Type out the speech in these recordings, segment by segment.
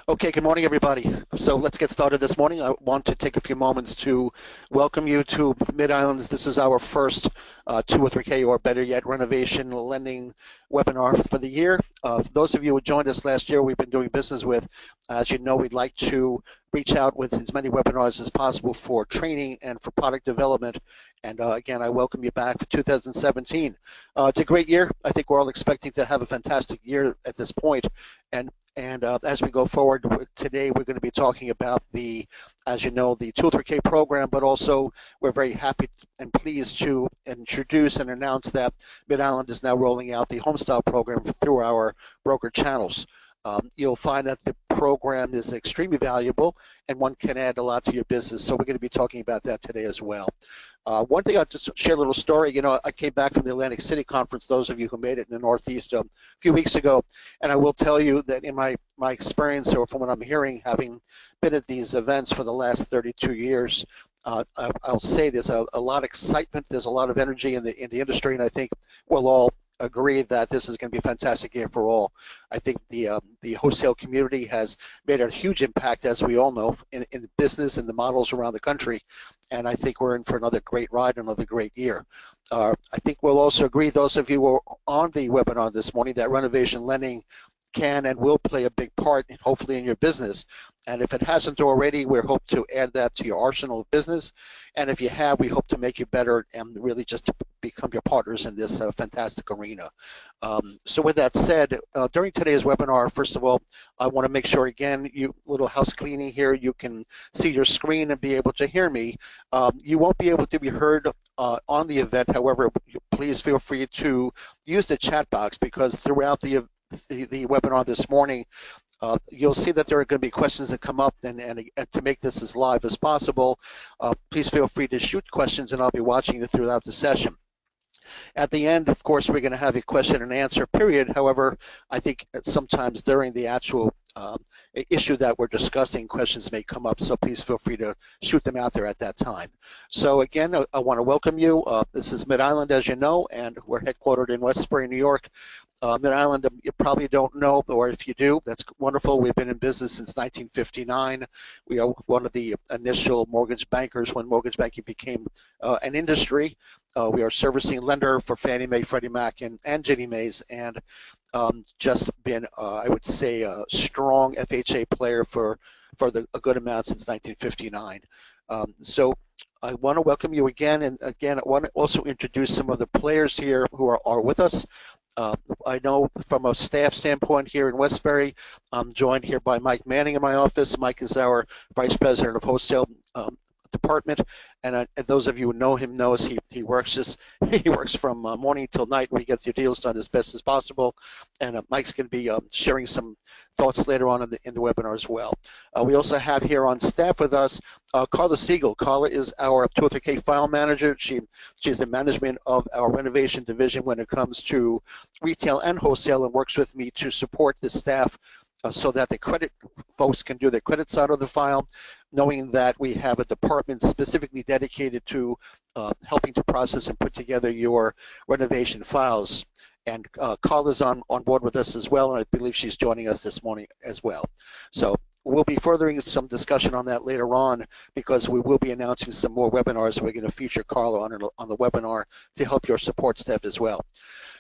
Okay, good morning, everybody. So let's get started this morning. I want to take a few moments to welcome you to Mid-Islands. This is our first 203K or better yet renovation lending webinar for the year. For those of you who joined us last year, we've been doing business with, as you know, we'd like to reach out with as many webinars as possible for training and for product development. And again, I welcome you back for 2017. It's a great year. I think we're all expecting to have a fantastic year at this point. And as we go forward, today we're going to be talking about the, as you know, the 203K program, but also we're very happy and pleased to introduce and announce that Mid-Island is now rolling out the Homestyle program through our broker channels. You'll find that the program is extremely valuable and one can add a lot to your business. So we're going to be talking about that today as well. One thing I'll just share a little story. You know, I came back from the Atlantic City conference, those of you who made it in the Northeast a few weeks ago, and I will tell you that in my experience, or from what I'm hearing, having been at these events for the last 32 years, I'll say there's a lot of excitement, there's a lot of energy in the industry, and I think we'll all agree that this is going to be a fantastic year for all. I think the wholesale community has made a huge impact, as we all know, in business and the models around the country, and I think we're in for another great ride, another great year. I think we'll also agree, those of you who are on the webinar this morning, that renovation lending can and will play a big part, hopefully, in your business. And if it hasn't already, we hope to add that to your arsenal of business. And if you have, we hope to make you better and really just to become your partners in this fantastic arena. So with that said, during today's webinar, first of all, I want to make sure, again, little house cleaning here, you can see your screen and be able to hear me. You won't be able to be heard on the event. However, please feel free to use the chat box, because throughout the webinar this morning, you'll see that there are going to be questions that come up, and to make this as live as possible, please feel free to shoot questions, and I'll be watching you throughout the session. At the end, of course, we're going to have a question and answer period. However, I think sometimes during the actual issue that we're discussing, questions may come up, so please feel free to shoot them out there at that time. So again, I want to welcome you. This is Mid-Island, as you know, and we're headquartered in Westbury, New York. Mid-Island, you probably don't know, or if you do, that's wonderful. We've been in business since 1959. We are one of the initial mortgage bankers when mortgage banking became an industry. We are servicing lender for Fannie Mae, Freddie Mac, and Ginnie Mae's, and just been, I would say, a strong FHA player for a good amount since 1959. So I want to welcome you again, and again, I want to also introduce some of the players here who are with us. I know from a staff standpoint here in Westbury, I'm joined here by Mike Manning in my office. Mike is our Vice President of Wholesale Department, and those of you who know him knows he works from morning till night. We get your deals done as best as possible, and Mike's going to be sharing some thoughts later on in the webinar as well. We also have here on staff with us Carla Siegel. Carla is our 203K file manager. She's the management of our renovation division when it comes to retail and wholesale, and works with me to support the staff so that the credit folks can do the credit side of the file, knowing that we have a department specifically dedicated to helping to process and put together your renovation files. And Carla's on board with us as well, and I believe she's joining us this morning as well. So we'll be furthering some discussion on that later on, because we will be announcing some more webinars. We're going to feature Carla on the webinar to help your support staff as well.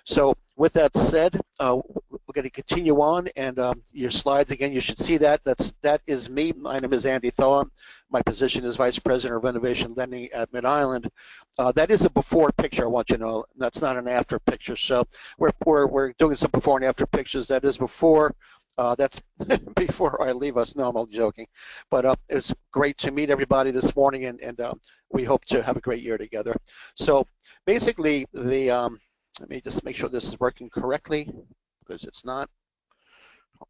So with that said, we're going to continue on, and your slides, again, you should see that. That is me. My name is Andy Thoa. My position is Vice President of Renovation Lending at Mid-Island. That is a before picture, I want you to know. That's not an after picture. So we're doing some before and after pictures. That is before. That's before I leave us. No, I'm all joking. But it's great to meet everybody this morning, and we hope to have a great year together. So basically, let me just make sure this is working correctly, because it's not.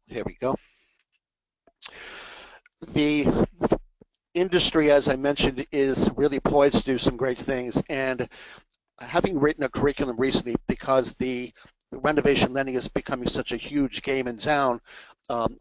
Here we go. The industry, as I mentioned, is really poised to do some great things. And having written a curriculum recently, because the renovation lending is becoming such a huge game in town,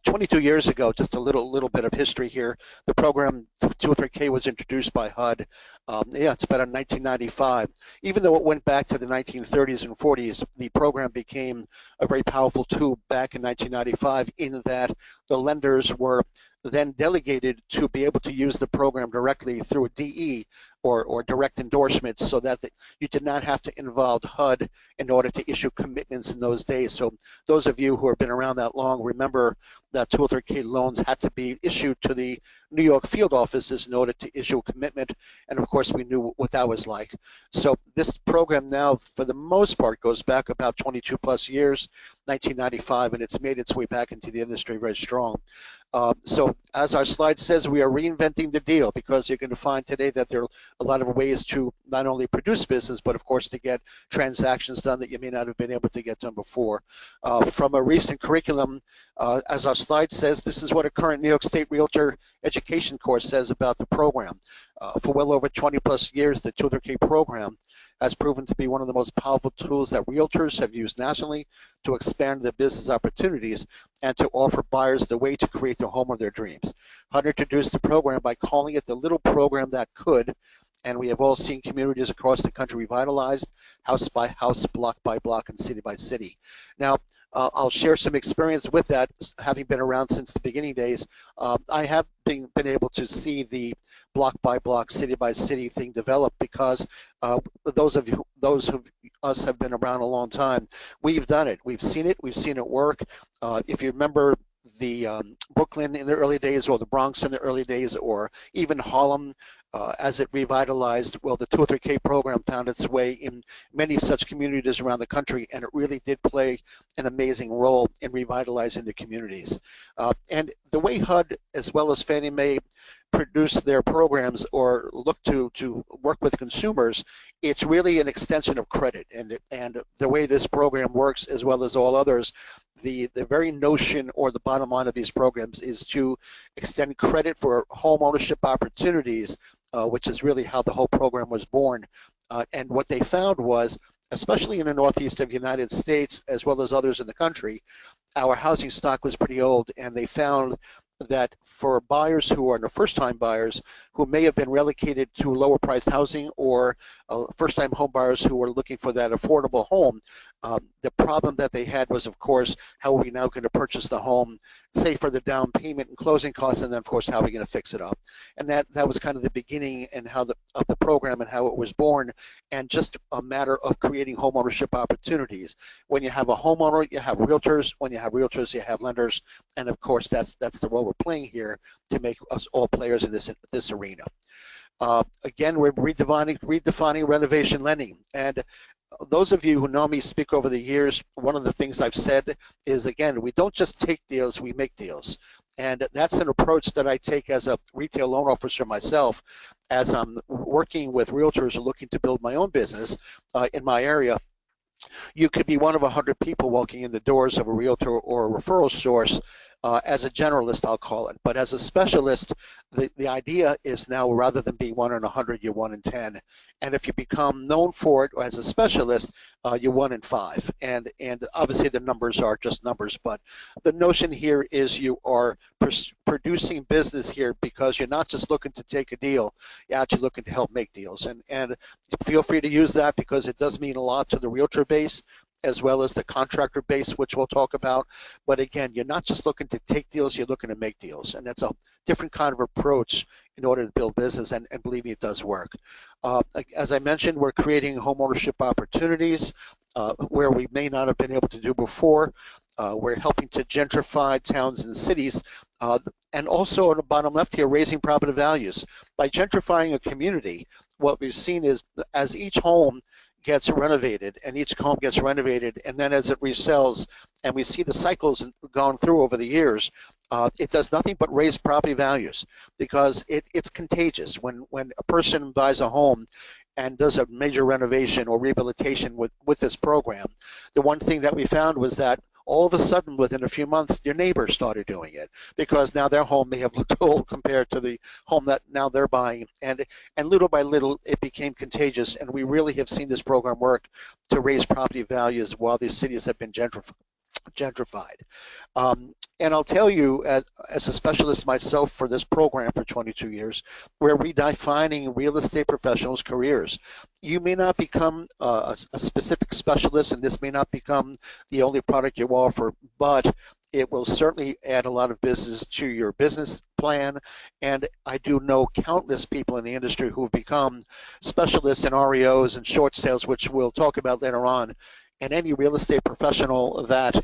22 years ago, just a little bit of history here, the program 203K was introduced by HUD. Yeah, it's about in 1995. Even though it went back to the 1930s and 40s, the program became a very powerful tool back in 1995 in that the lenders were then delegated to be able to use the program directly through a DE or direct endorsements so that you did not have to involve HUD in order to issue commitments in those days. So those of you who have been around that long remember that 203K loans had to be issued to the New York field offices in order to issue a commitment, and of course we knew what that was like. So this program now, for the most part, goes back about 22 plus years, 1995, and it's made its way back into the industry very strong. So as our slide says, we are reinventing the deal, because you're going to find today that there are a lot of ways to not only produce business, but of course to get transactions done that you may not have been able to get done before. From a recent curriculum, as our slide says, this is what a current New York State Realtor education course says about the program. For well over 20 plus years, the 200K program has proven to be one of the most powerful tools that realtors have used nationally to expand their business opportunities and to offer buyers the way to create the home of their dreams. HUD introduced the program by calling it the little program that could, and we have all seen communities across the country revitalized, house by house, block by block, and city by city. Now, I'll share some experience with that, having been around since the beginning days. I have been able to see the block by block, city by city thing develop, because those of us have been around a long time. We've done it. We've seen it work. If you remember the Brooklyn in the early days, or the Bronx in the early days, or even Harlem as it revitalized, well, the 203K program found its way in many such communities around the country, and it really did play an amazing role in revitalizing the communities. And the way HUD, as well as Fannie Mae, produce their programs or look to work with consumers, it's really an extension of credit. And the way this program works, as well as all others, the very notion or the bottom line of these programs is to extend credit for home ownership opportunities, which is really how the whole program was born. And what they found was, especially in the Northeast of the United States, as well as others in the country, our housing stock was pretty old, and they found that for buyers who are first-time buyers who may have been relocated to lower-priced housing, or first-time home buyers who were looking for that affordable home, the problem that they had was, of course, how are we now going to purchase the home, say for the down payment and closing costs, and then, of course, how are we going to fix it up? And that was kind of the beginning and of the program and how it was born, and just a matter of creating home ownership opportunities. When you have a homeowner, you have realtors. When you have realtors, you have lenders, and of course, that's the role we're playing here to make us all players in this arena. Again, we're redefining renovation lending. And those of you who know me speak over the years, one of the things I've said is, again, we don't just take deals, we make deals. And that's an approach that I take as a retail loan officer myself, as I'm working with realtors looking to build my own business in my area. You could be one of 100 people walking in the doors of a realtor or a referral source. As a generalist, I'll call it. But as a specialist, the idea is now, rather than being 1 in 100, you're 1 in 10. And if you become known for it as a specialist, you're 1 in 5. And obviously the numbers are just numbers, but the notion here is you are producing business here because you're not just looking to take a deal, you're actually looking to help make deals. And feel free to use that, because it does mean a lot to the realtor base, as well as the contractor base, which we'll talk about. But again, you're not just looking to take deals, you're looking to make deals. And that's a different kind of approach in order to build business, and believe me, it does work. As I mentioned, we're creating homeownership opportunities where we may not have been able to do before. We're helping to gentrify towns and cities, and also on the bottom left here, raising property values. By gentrifying a community, what we've seen is, as each home gets renovated, and each home gets renovated, and then as it resells, and we see the cycles gone through over the years, it does nothing but raise property values, because it's contagious. When a person buys a home and does a major renovation or rehabilitation with this program, the one thing that we found was that all of a sudden, within a few months, your neighbors started doing it, because now their home may have looked old compared to the home that now they're buying. And little by little, it became contagious, and we really have seen this program work to raise property values while these cities have been gentrified. And I'll tell you, as a specialist myself for this program for 22 years, we're redefining real estate professionals' careers. You may not become a specific specialist, and this may not become the only product you offer, but it will certainly add a lot of business to your business plan. And I do know countless people in the industry who have become specialists in REOs and short sales, which we'll talk about later on. And any real estate professional that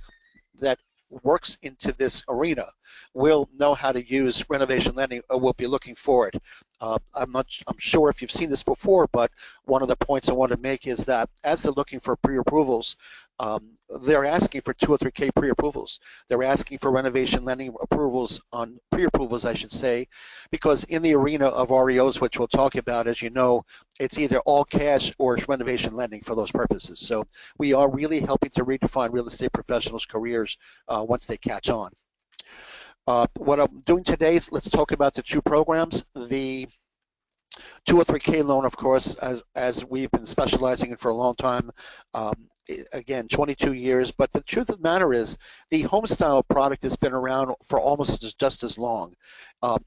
works into this arena will know how to use renovation lending or will be looking for it. I'm sure if you've seen this before, but one of the points I want to make is that as they're looking for pre-approvals, they're asking for 2 or 3K pre-approvals. They're asking for renovation lending approvals on pre-approvals, I should say, because in the arena of REOs, which we'll talk about, as you know, it's either all cash or renovation lending for those purposes. So we are really helping to redefine real estate professionals' careers once they catch on. What I'm doing today is let's talk about the 2 programs. The 2 or 3K loan, of course, as we've been specializing in for a long time, again, 22 years, but the truth of the matter is the home style product has been around for almost just as long.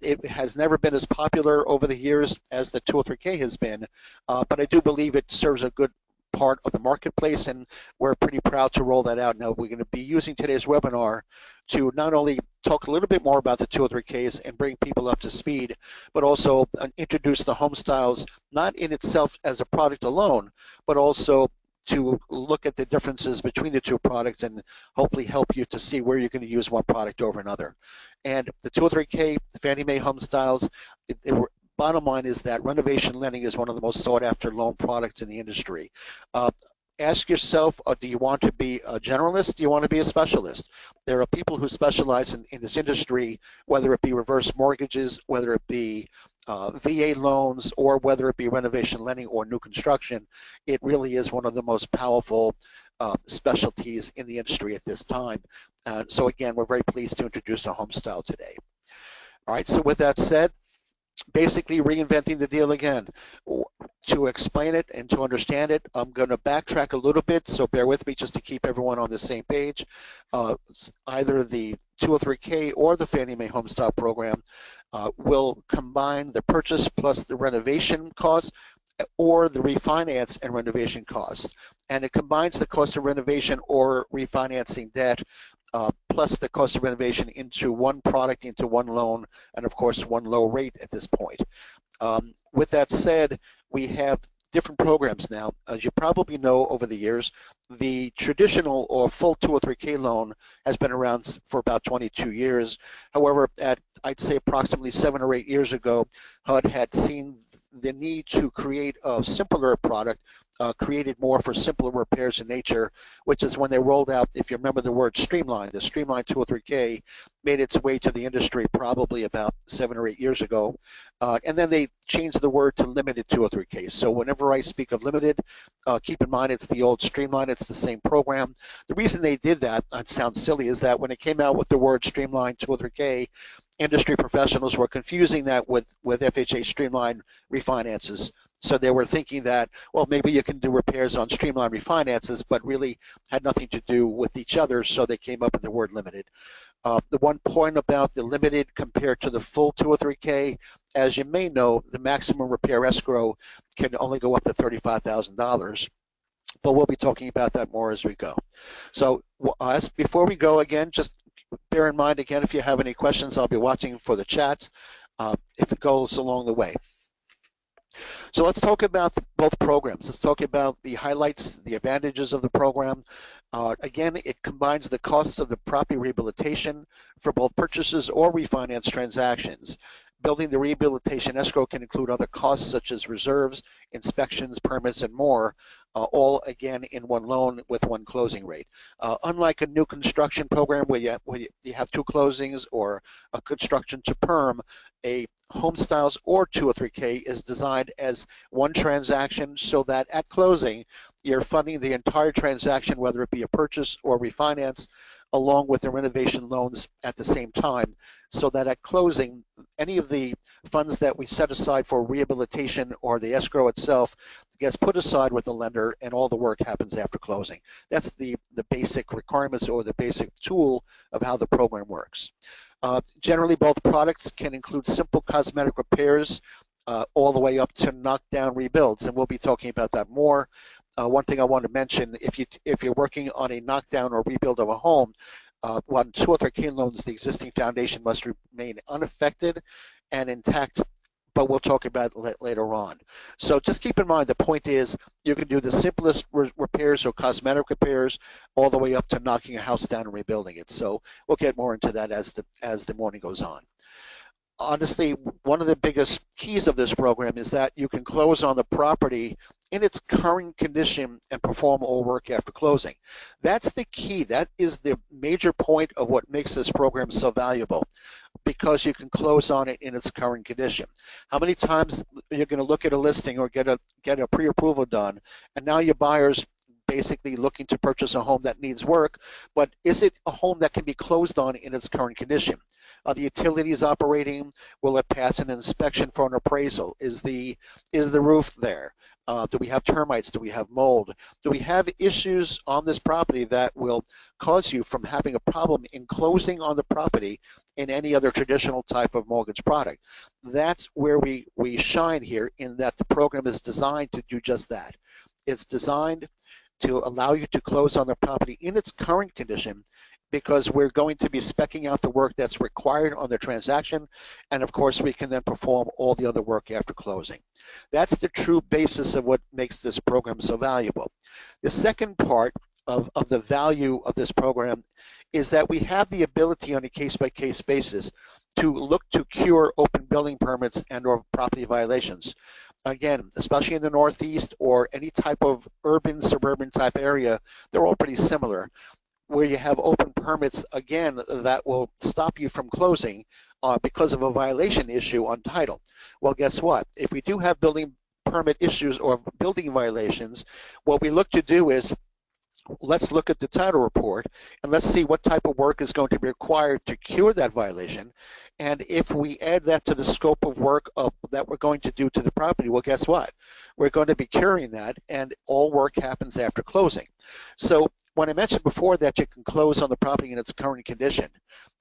It has never been as popular over the years as the 2 or 3K has been, but I do believe it serves a good part of the marketplace, and we're pretty proud to roll that out. Now, we're going to be using today's webinar to not only talk a little bit more about the 2 or 3Ks and bring people up to speed, but also introduce the home styles, not in itself as a product alone, but also to look at the differences between the 2 products and hopefully help you to see where you're going to use one product over another. And the 2 or 3K, the Fannie Mae home styles, bottom line is that renovation lending is one of the most sought after loan products in the industry. Ask yourself, do you want to be a generalist? Do you want to be a specialist? There are people who specialize in this industry, whether it be reverse mortgages, whether it be VA loans, or whether it be renovation lending or new construction. It really is one of the most powerful specialties in the industry at this time. So again, we're very pleased to introduce the home style today. All right, so with that said, basically reinventing the deal again. To explain it and to understand it, I'm going to backtrack a little bit, so bear with me just to keep everyone on the same page. Either the 2 or 3K or the Fannie Mae Home Style program will combine the purchase plus the renovation costs or the refinance and renovation costs. And it combines the cost of renovation or refinancing debt plus the cost of renovation into one product, into one loan, and of course one low rate at this point. With that said, we have different programs now. As you probably know over the years, the traditional or full 2 or 3K loan has been around for about 22 years. However, I'd say approximately 7 or 8 years ago, HUD had seen the need to create a simpler product, created more for simpler repairs in nature, which is when they rolled out, if you remember the word streamline, the streamline 2 or 3K made its way to the industry probably about 7 or 8 years ago. And then they changed the word to limited 2 or 3K. So whenever I speak of limited, keep in mind it's the old streamline, it's the same program. The reason they did that, it sounds silly, is that when it came out with the word streamline 2 or 3K, industry professionals were confusing that with FHA streamline refinances. So they were thinking that, well, maybe you can do repairs on streamline refinances, but really had nothing to do with each other, so they came up with the word limited. The one point about the limited compared to the full 2 or 3K, as you may know, the maximum repair escrow can only go up to $35,000. But we'll be talking about that more as we go. So before we go, again, just bear in mind, again, if you have any questions, I'll be watching for the chats if it goes along the way. So let's talk about both programs. Let's talk about the highlights, the advantages of the program. Again, it combines the costs of the property rehabilitation for both purchases or refinance transactions. Building the rehabilitation escrow can include other costs such as reserves, inspections, permits, and more, all again in one loan with one closing rate. Unlike a new construction program where you have 2 closings or a construction to perm, a home styles or 2 or 3K is designed as one transaction so that at closing you're funding the entire transaction, whether it be a purchase or refinance, along with the renovation loans at the same time, so that at closing, any of the funds that we set aside for rehabilitation or the escrow itself gets put aside with the lender, and all the work happens after closing. That's the basic requirements or the basic tool of how the program works. Generally, both products can include simple cosmetic repairs all the way up to knockdown rebuilds, and we'll be talking about that more. One thing I want to mention, if you're working on a knockdown or rebuild of a home, on 203K loans, the existing foundation must remain unaffected and intact, but we'll talk about it later on. So just keep in mind, the point is you can do the simplest repairs or cosmetic repairs all the way up to knocking a house down and rebuilding it. So we'll get more into that as the morning goes on. Honestly, one of the biggest keys of this program is that you can close on the property in its current condition and perform all work after closing. That's the key. That is the major point of what makes this program so valuable, because you can close on it in its current condition. How many times you're going to look at a listing or get a pre-approval done, and now your buyer's basically looking to purchase a home that needs work, but is it a home that can be closed on in its current condition? Are the utilities operating? Will it pass an inspection for an appraisal? Is the roof there? Do we have termites? Do we have mold? Do we have issues on this property that will cause you from having a problem in closing on the property in any other traditional type of mortgage product? That's where we shine here, in that the program is designed to do just that. It's designed to allow you to close on the property in its current condition, because we're going to be speccing out the work that's required on the transaction, and of course we can then perform all the other work after closing. That's the true basis of what makes this program so valuable. The second part of the value of this program is that we have the ability on a case-by-case basis to look to cure open building permits and or property violations. Again, especially in the Northeast or any type of urban, suburban type area, they're all pretty similar, where you have open permits, again, that will stop you from closing because of a violation issue on title. Well, guess what? If we do have building permit issues or building violations, what we look to do is, let's look at the title report and let's see what type of work is going to be required to cure that violation. And if we add that to the scope of work that we're going to do to the property, well, guess what? We're going to be curing that, and all work happens after closing. So when I mentioned before that you can close on the property in its current condition,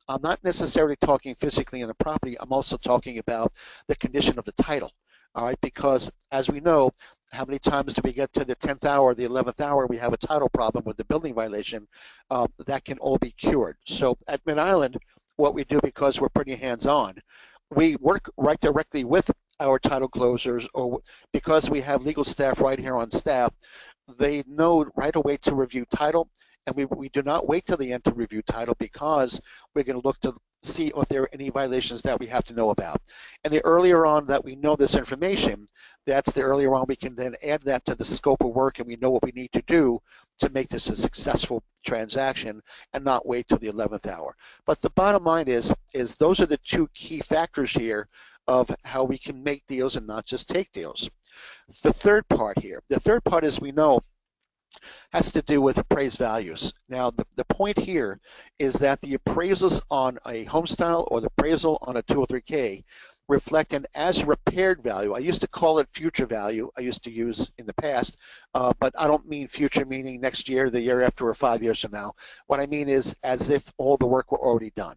I'm not necessarily talking physically in the property. I'm also talking about the condition of the title. All right, because as we know, how many times do we get to the 10th hour, the 11th hour, we have a title problem with the building violation? That can all be cured. So at Mid-Island, what we do, because we're pretty hands-on, we work right directly with our title closers, or because we have legal staff right here on staff, they know right away to review title, and we do not wait till the end to review title, because we're going to look to see if there are any violations that we have to know about. And the earlier on that we know this information, that's the earlier on we can then add that to the scope of work, and we know what we need to do to make this a successful transaction and not wait till the 11th hour. But the bottom line is those are the two key factors here of how we can make deals and not just take deals. The third part here, as we know, has to do with appraised values. Now, the point here is that the appraisals on a home style or the appraisal on a 203K reflect an as repaired value. I used to call it future value, I used to use in the past, but I don't mean future meaning next year, the year after, or 5 years from now. What I mean is as if all the work were already done.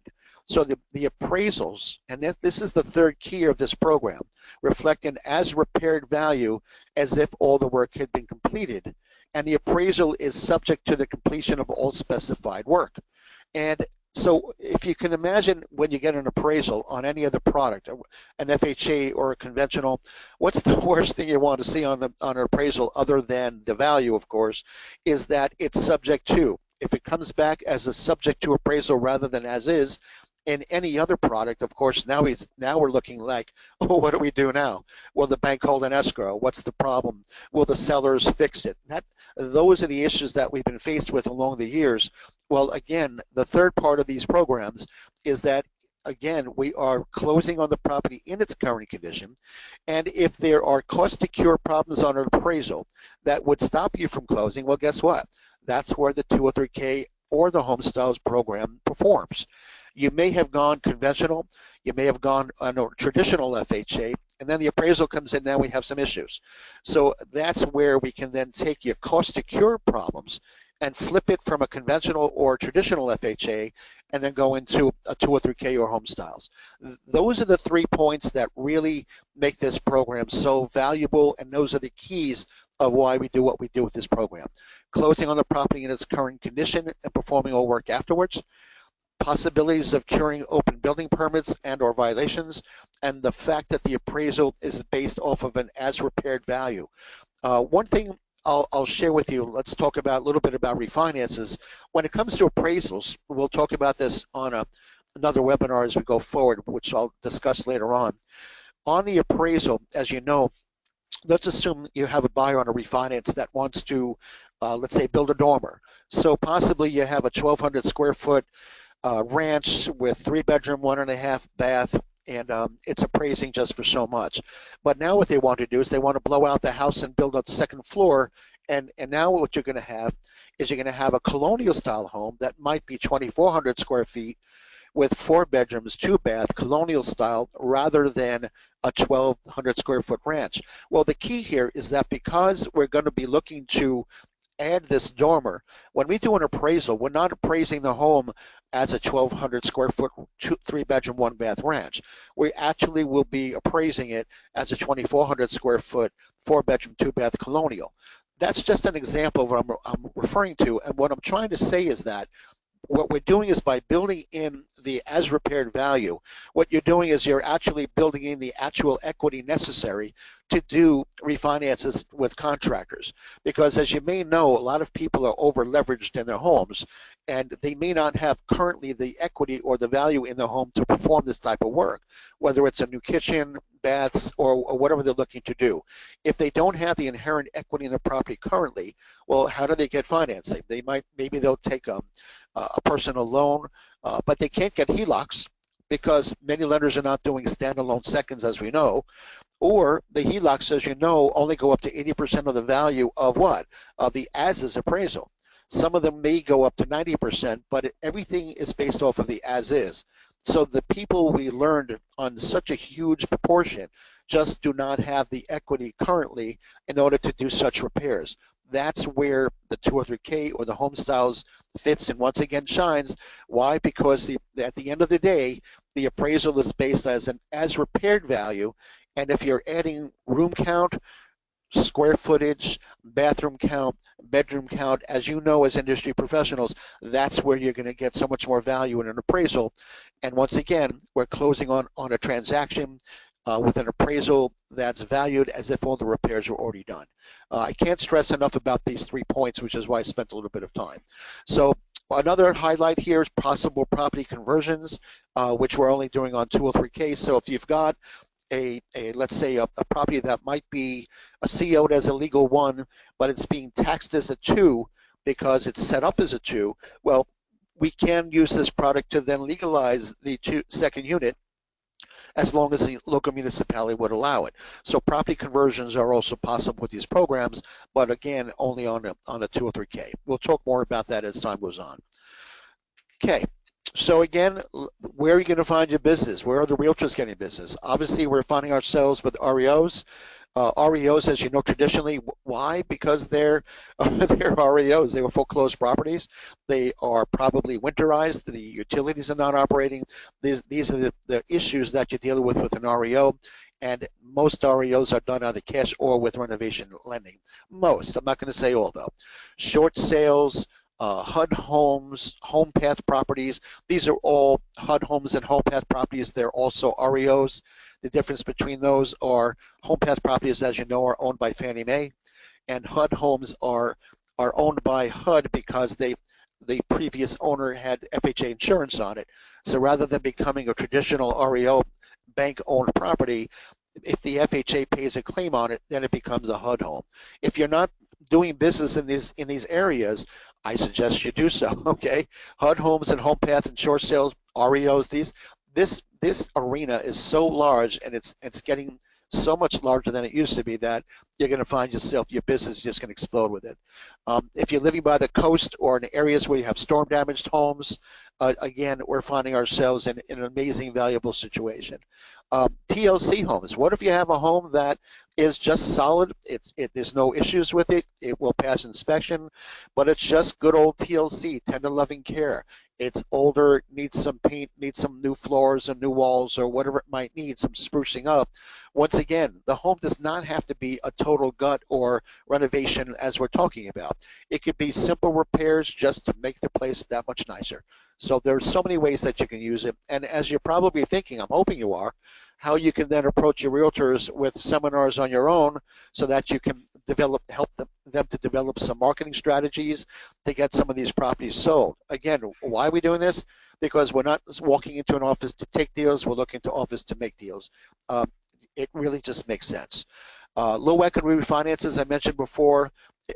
So the appraisals, and this is the third key of this program, reflect an as repaired value as if all the work had been completed. And the appraisal is subject to the completion of all specified work. And so if you can imagine, when you get an appraisal on any other product, an FHA or a conventional, what's the worst thing you want to see on an appraisal, other than the value, of course, is that it's subject to. If it comes back as a subject to appraisal rather than as is, in any other product, of course, now we're looking like, oh, what do we do now? Will the bank hold an escrow? What's the problem? Will the sellers fix it? Those are the issues that we've been faced with along the years. Well, again, the third part of these programs is that, again, we are closing on the property in its current condition, and if there are cost to cure problems on an appraisal that would stop you from closing, well, guess what? That's where the 203K or the home styles program performs. You may have gone conventional, you may have gone on a traditional FHA, and then the appraisal comes in, now we have some issues. So that's where we can then take your cost to cure problems and flip it from a conventional or traditional FHA and then go into a 203K or home styles. Those are the 3 points that really make this program so valuable, and those are the keys of why we do what we do with this program. Closing on the property in its current condition and performing all work afterwards, possibilities of curing open building permits and or violations, and the fact that the appraisal is based off of an as repaired value. One thing I'll share with you, let's talk about a little bit about refinances. When it comes to appraisals, we'll talk about this on another webinar as we go forward, which I'll discuss later on. On the appraisal, as you know, let's assume you have a buyer on a refinance that wants to, let's say, build a dormer. So possibly you have a 1,200 square foot ranch with 3-bedroom, 1.5 bath, and it's appraising just for so much. But now what they want to do is they want to blow out the house and build a second floor, and now what you're going to have is you're going to have a colonial style home that might be 2,400 square feet with 4 bedrooms, 2 bath, colonial style, rather than a 1,200 square foot ranch. Well, the key here is that because we're going to be looking to add this dormer, when we do an appraisal, we're not appraising the home as a 1,200 square foot, 3-bedroom, 1-bath ranch. We actually will be appraising it as a 2,400 square foot, 4-bedroom, 2-bath colonial. That's just an example of what I'm referring to, and what I'm trying to say is that what we're doing is by building in the as repaired value, what you're doing is you're actually building in the actual equity necessary to do refinances with contractors. Because as you may know, a lot of people are over leveraged in their homes, and they may not have currently the equity or the value in the home to perform this type of work, whether it's a new kitchen, baths, or whatever they're looking to do. If they don't have the inherent equity in the property currently, well, how do they get financing? Maybe they'll take a personal loan, but they can't get HELOCs because many lenders are not doing standalone seconds, as we know, or the HELOCs, as you know, only go up to 80% of the value of what? Of the as-is appraisal. Some of them may go up to 90%, but everything is based off of the as-is. So the people we learned on such a huge proportion just do not have the equity currently in order to do such repairs. That's where the 203K or the home styles fits and once again shines. Why? Because at the end of the day, the appraisal is based as repaired value, and if you're adding room count, square footage, bathroom count, bedroom count, as you know as industry professionals, that's where you're going to get so much more value in an appraisal. And once again, we're closing on a transaction with an appraisal that's valued as if all the repairs were already done. I can't stress enough about these 3 points, which is why I spent a little bit of time. So another highlight here is possible property conversions, which we're only doing on 203K. So if you've got let's say a property that might be CO'd as a legal 1, but it's being taxed as a 2 because it's set up as a 2, well, we can use this product to then legalize the second unit as long as the local municipality would allow it. So property conversions are also possible with these programs, but again, only on a 203K. We'll talk more about that as time goes on. Okay. So again, where are you going to find your business? Where are the realtors getting business? Obviously, we're finding ourselves with REOs. REOs, as you know, traditionally, why? Because they're REOs. They were foreclosed properties. They are probably winterized. The utilities are not operating. These are the issues that you deal with an REO. And most REOs are done either cash or with renovation lending. Most. I'm not going to say all, though. Short sales, HUD homes, home path properties. These are all HUD homes and home path properties. They're also REOs. The difference between those are home path properties, as you know, are owned by Fannie Mae, and HUD homes are owned by HUD because the previous owner had FHA insurance on it. So rather than becoming a traditional REO bank-owned property, if the FHA pays a claim on it, then it becomes a HUD home. If you're not doing business in these areas, I suggest you do so. Okay, HUD homes and home path and short sales, REOs. This arena is so large, and it's getting so much larger than it used to be that you're going to find yourself, your business is just going to explode with it. If you're living by the coast or in areas where you have storm damaged homes, again, we're finding ourselves in an amazing, valuable situation. TLC homes. What if you have a home that is just solid? There's no issues with it. It will pass inspection, but it's just good old TLC, tender loving care. It's older, needs some paint, needs some new floors and new walls or whatever it might need, some sprucing up. Once again, the home does not have to be a total gut or renovation as we're talking about. It could be simple repairs just to make the place that much nicer. So there's so many ways that you can use it. And as you're probably thinking, I'm hoping you are, how you can then approach your realtors with seminars on your own so that you can help them to develop some marketing strategies to get some of these properties sold. Again, why are we doing this? Because we're not walking into an office to take deals, we're looking to office to make deals. It really just makes sense. Low equity refinances, I mentioned before,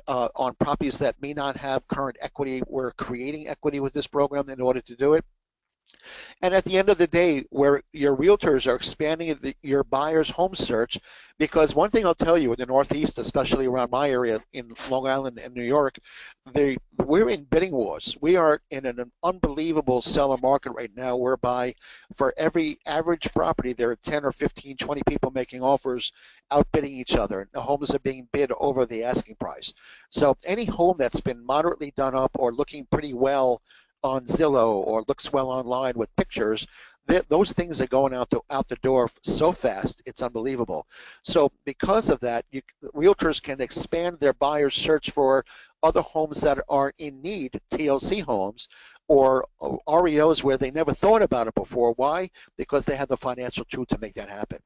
on properties that may not have current equity. We're creating equity with this program in order to do it. And at the end of the day, where your realtors are expanding your buyer's home search, because one thing I'll tell you in the Northeast, especially around my area in Long Island and New York, we're in bidding wars. We are in an unbelievable seller market right now, whereby for every average property, there are 10 or 15, 20 people making offers, outbidding each other. The homes are being bid over the asking price. So any home that's been moderately done up or looking pretty well on Zillow or looks well online with pictures, those things are going out the door so fast, it's unbelievable. So because of that, realtors can expand their buyer's search for other homes that are in need, TLC homes, or REOs where they never thought about it before. Why? Because they have the financial tool to make that happen.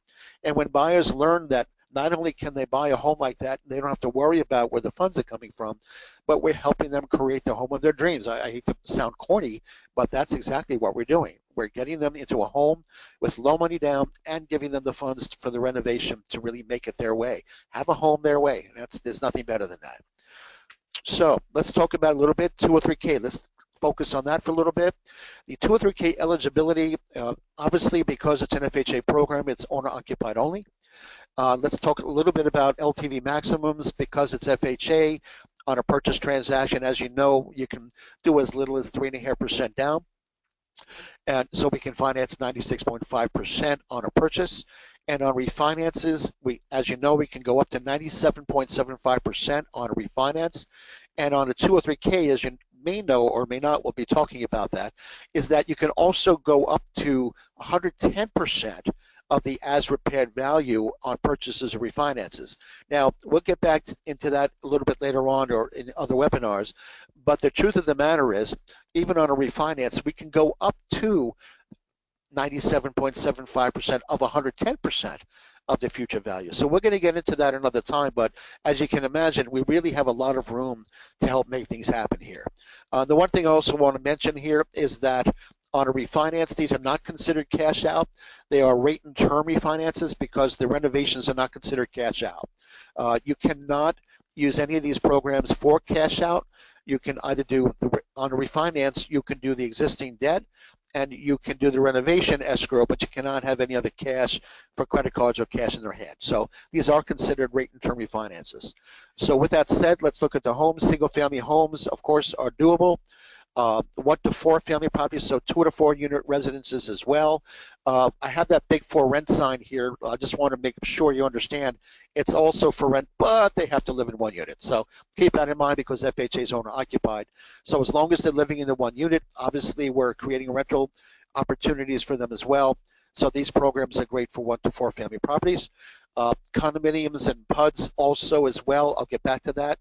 And when buyers learn that not only can they buy a home like that, they don't have to worry about where the funds are coming from, but we're helping them create the home of their dreams. I hate to sound corny, but that's exactly what we're doing. We're getting them into a home with low money down and giving them the funds for the renovation to really make it their way. Have a home their way. There's nothing better than that. So let's talk about a little bit 203K. Let's focus on that for a little bit. The 203K eligibility, obviously because it's an FHA program, it's owner-occupied only. Let's talk a little bit about LTV maximums. Because it's FHA on a purchase transaction. As you know, you can do as little as 3.5% down. And so we can finance 96.5% on a purchase. And on refinances, as you know, we can go up to 97.75% on a refinance. And on a 203K, as you may know or may not, we'll be talking about that, is that you can also go up to 110% of the as repaired value on purchases or refinances. Now, we'll get back into that a little bit later on or in other webinars, but the truth of the matter is, even on a refinance, we can go up to 97.75% of 110% of the future value. So we're going to get into that another time, but as you can imagine, we really have a lot of room to help make things happen here. The one thing I also want to mention here is that on a refinance, these are not considered cash out. They are rate and term refinances because the renovations are not considered cash out. You cannot use any of these programs for cash out. You can either do, on a refinance, you can do the existing debt and you can do the renovation escrow, but you cannot have any other cash for credit cards or cash in their hand. So these are considered rate and term refinances. So with that said, let's look at the homes. Single family homes, of course, are doable. 1 to 4 family properties, so 2 to 4 unit residences as well. I have that big for rent sign here. I just want to make sure you understand it's also for rent, but they have to live in 1 unit. So keep that in mind because FHA is owner occupied. So as long as they're living in the 1 unit, obviously we're creating rental opportunities for them as well. So these programs are great for 1 to 4 family properties. Condominiums and PUDs also as well. I'll get back to that.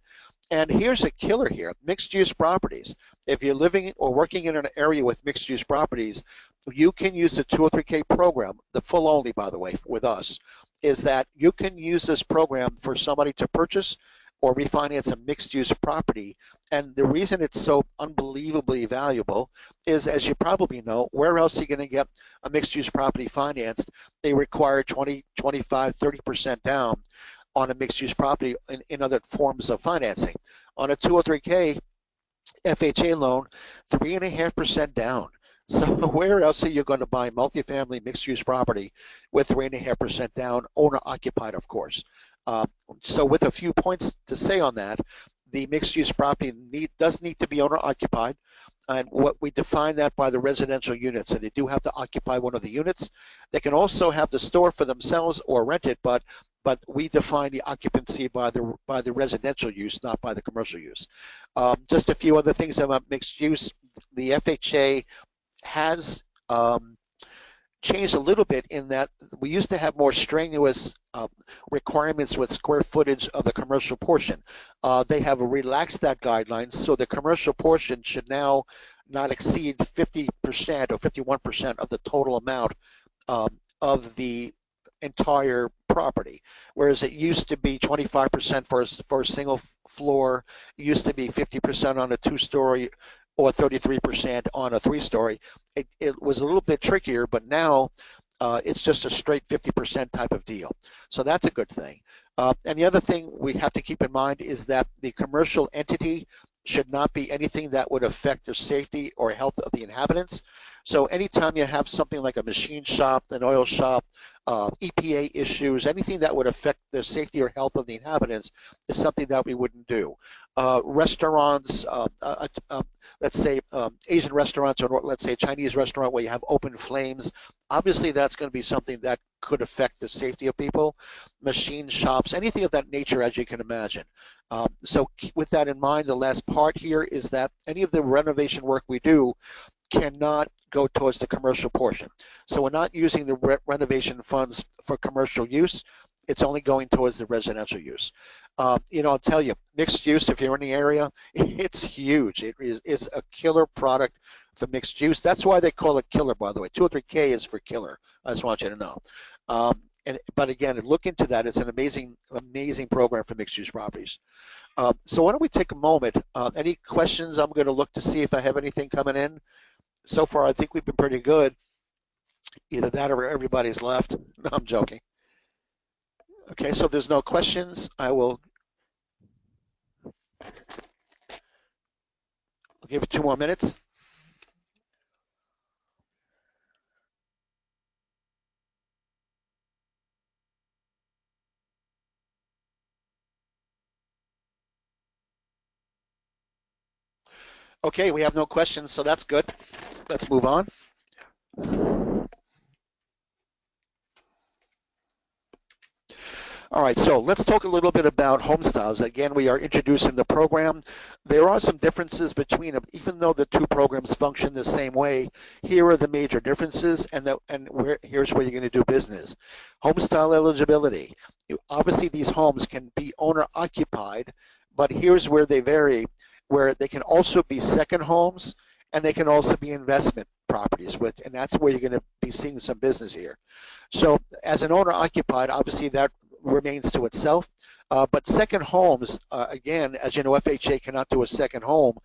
And here's a killer here, mixed-use properties. If you're living or working in an area with mixed-use properties, you can use the 203K program, the full only, by the way, with us, is that you can use this program for somebody to purchase or refinance a mixed-use property. And the reason it's so unbelievably valuable is, as you probably know, where else are you going to get a mixed-use property financed? They require 20, 25, 30% down on a mixed-use property in other forms of financing. On a 203K FHA loan, 3.5% down. So where else are you going to buy multifamily mixed-use property with 3.5% down, owner-occupied, of course? Uh, so with a few points to say on that, the mixed-use property does need to be owner-occupied, and what we define that by the residential units. So they do have to occupy one of the units. They can also have the store for themselves or rent it, but we define the occupancy by the residential use, not by the commercial use. Just a few other things about mixed use. The FHA has changed a little bit in that we used to have more strenuous requirements with square footage of the commercial portion. They have relaxed that guidelines, so the commercial portion should now not exceed 50% or 51% of the total amount of the entire property, whereas it used to be 25% for a single floor, it used to be 50% on a two-story or 33% on a three-story. It was a little bit trickier, but now it's just a straight 50% type of deal. So that's a good thing. And the other thing we have to keep in mind is that the commercial entity should not be anything that would affect the safety or health of the inhabitants. So anytime you have something like a machine shop, an oil shop, EPA issues, anything that would affect the safety or health of the inhabitants is something that we wouldn't do. Restaurants, let's say Asian restaurants, or let's say a Chinese restaurant where you have open flames, obviously that's going to be something that could affect the safety of people. Machine shops, anything of that nature, as you can imagine. So with that in mind, the last part here is that any of the renovation work we do cannot go towards the commercial portion. So we're not using the renovation funds for commercial use. It's only going towards the residential use. I'll tell you, mixed use, if you're in the area, it's huge. It's a killer product for mixed use. That's why they call it killer, by the way. 203K is for killer. I just want you to know. But again, look into that. It's an amazing, amazing program for mixed use properties. So why don't we take a moment? Any questions? I'm going to look to see if I have anything coming in. So far, I think we've been pretty good. Either that or everybody's left. No, I'm joking. Okay, so if there's no questions, I'll give it 2 more minutes. Okay, we have no questions, so that's good. Let's move on. All right, so let's talk a little bit about home styles. Again, we are introducing the program. There are some differences between them, even though the two programs function the same way. Here are the major differences, and here's where you're going to do business. Home style eligibility. Obviously, these homes can be owner-occupied, but here's where they vary, where they can also be second homes, and they can also be investment properties, and that's where you're going to be seeing some business here. So as an owner-occupied, obviously that remains to itself. But second homes, again, as you know, FHA cannot do a second home,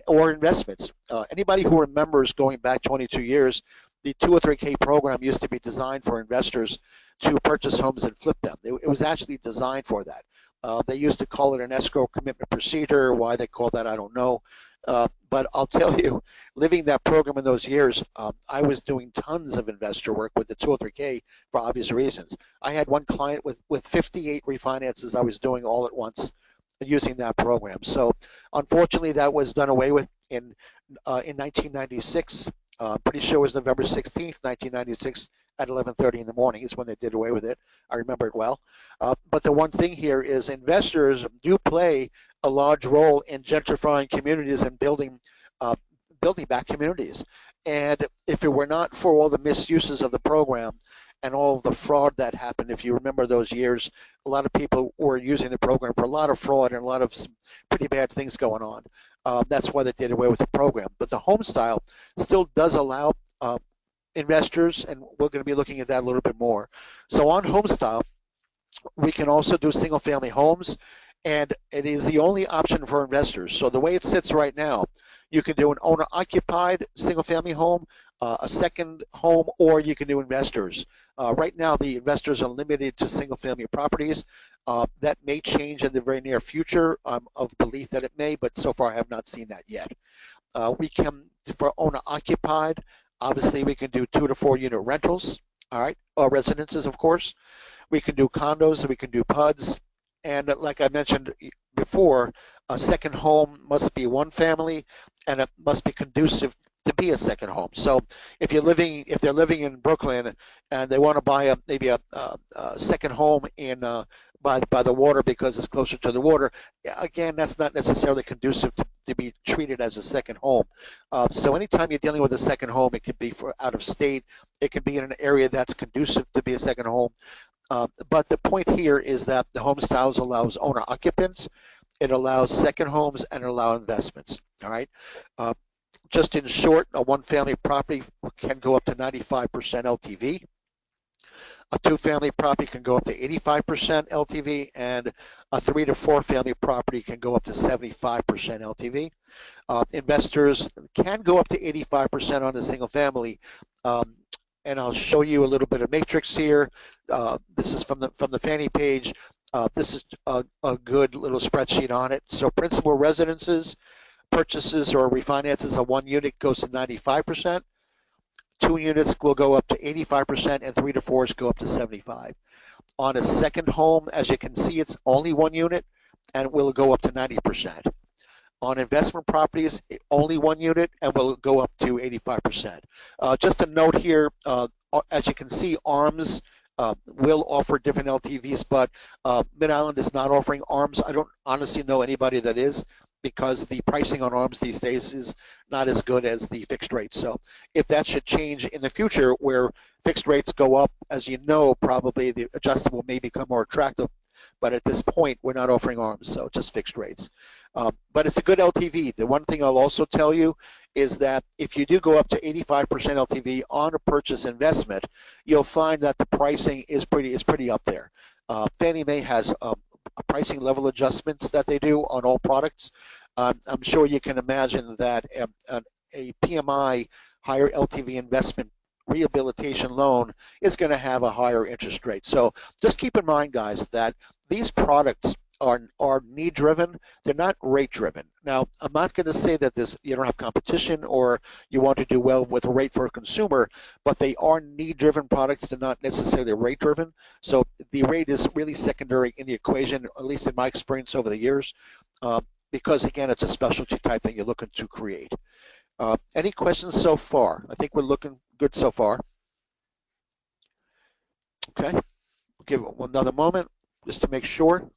or investments. Anybody who remembers going back 22 years, the 203K program used to be designed for investors to purchase homes and flip them. It was actually designed for that. They used to call it an escrow commitment procedure. Why they call that, I don't know. But I'll tell you, living that program in those years, I was doing tons of investor work with the 203K for obvious reasons. I had one client with 58 refinances I was doing all at once using that program. So unfortunately, that was done away with in 1996. Pretty sure it was November 16th, 1996 at 11:30 in the morning is when they did away with it. I remember it well. But the one thing here is investors do play a large role in gentrifying communities and building back communities. And if it were not for all the misuses of the program and all of the fraud that happened, if you remember those years, a lot of people were using the program for a lot of fraud and a lot of pretty bad things going on. That's why they did away with the program. But the home style still does allow investors, and we're going to be looking at that a little bit more. So on home style, we can also do single family homes, and it is the only option for investors. So the way it sits right now, you can do an owner-occupied single-family home, a second home, or you can do investors. Right now, the investors are limited to single-family properties. That may change in the very near future. I'm of belief that it may, but so far I have not seen that yet. We can, for owner-occupied, Obviously, we can do 2 to 4 unit rentals, all right, or residences, of course. We can do condos, we can do PUDs, and like I mentioned before, a second home must be one family, and it must be conducive to be a second home. So if they're living in Brooklyn and they want to buy maybe a second home in by the water because it's closer to the water, again, that's not necessarily conducive to be treated as a second home. So anytime you're dealing with a second home, it could be for out of state, it could be in an area that's conducive to be a second home. But the point here is that the home styles allows owner occupants, it allows second homes, and it allows investments. All right. Just in short, a one-family property can go up to 95% LTV. A two-family property can go up to 85% LTV, and a 3 to 4 family property can go up to 75% LTV. Investors can go up to 85% on a single family. And I'll show you a little bit of matrix here. This is from the Fannie page. This is a good little spreadsheet on it. So principal residences, purchases or refinances of one unit goes to 95%. 2 units will go up to 85%, and 3 to 4s go up to 75%. On a second home, as you can see, it's only 1 unit, and it will go up to 90%. On investment properties, only 1 unit, and will go up to 85%. Just a note here, as you can see, ARMs will offer different LTVs, but Mid-Island is not offering ARMs. I don't honestly know anybody that is, because the pricing on ARMs these days is not as good as the fixed rates. So if that should change in the future, where fixed rates go up, as you know, probably the adjustable may become more attractive. But at this point, we're not offering ARMs, so just fixed rates. But it's a good LTV. The one thing I'll also tell you is that if you do go up to 85% LTV on a purchase investment, you'll find that the pricing is pretty up there. Fannie Mae has pricing level adjustments that they do on all products. I'm sure you can imagine that a PMI higher LTV investment rehabilitation loan is going to have a higher interest rate. So just keep in mind, guys, that these products are need driven. They're not rate driven. Now, I'm not going to say that you don't have competition or you want to do well with a rate for a consumer, but they are need driven products. They're not necessarily rate driven. So the rate is really secondary in the equation, at least in my experience over the years, because again, it's a specialty type thing you're looking to create. Any questions so far? I think we're looking good so far. Okay, we'll give it another moment just to make sure.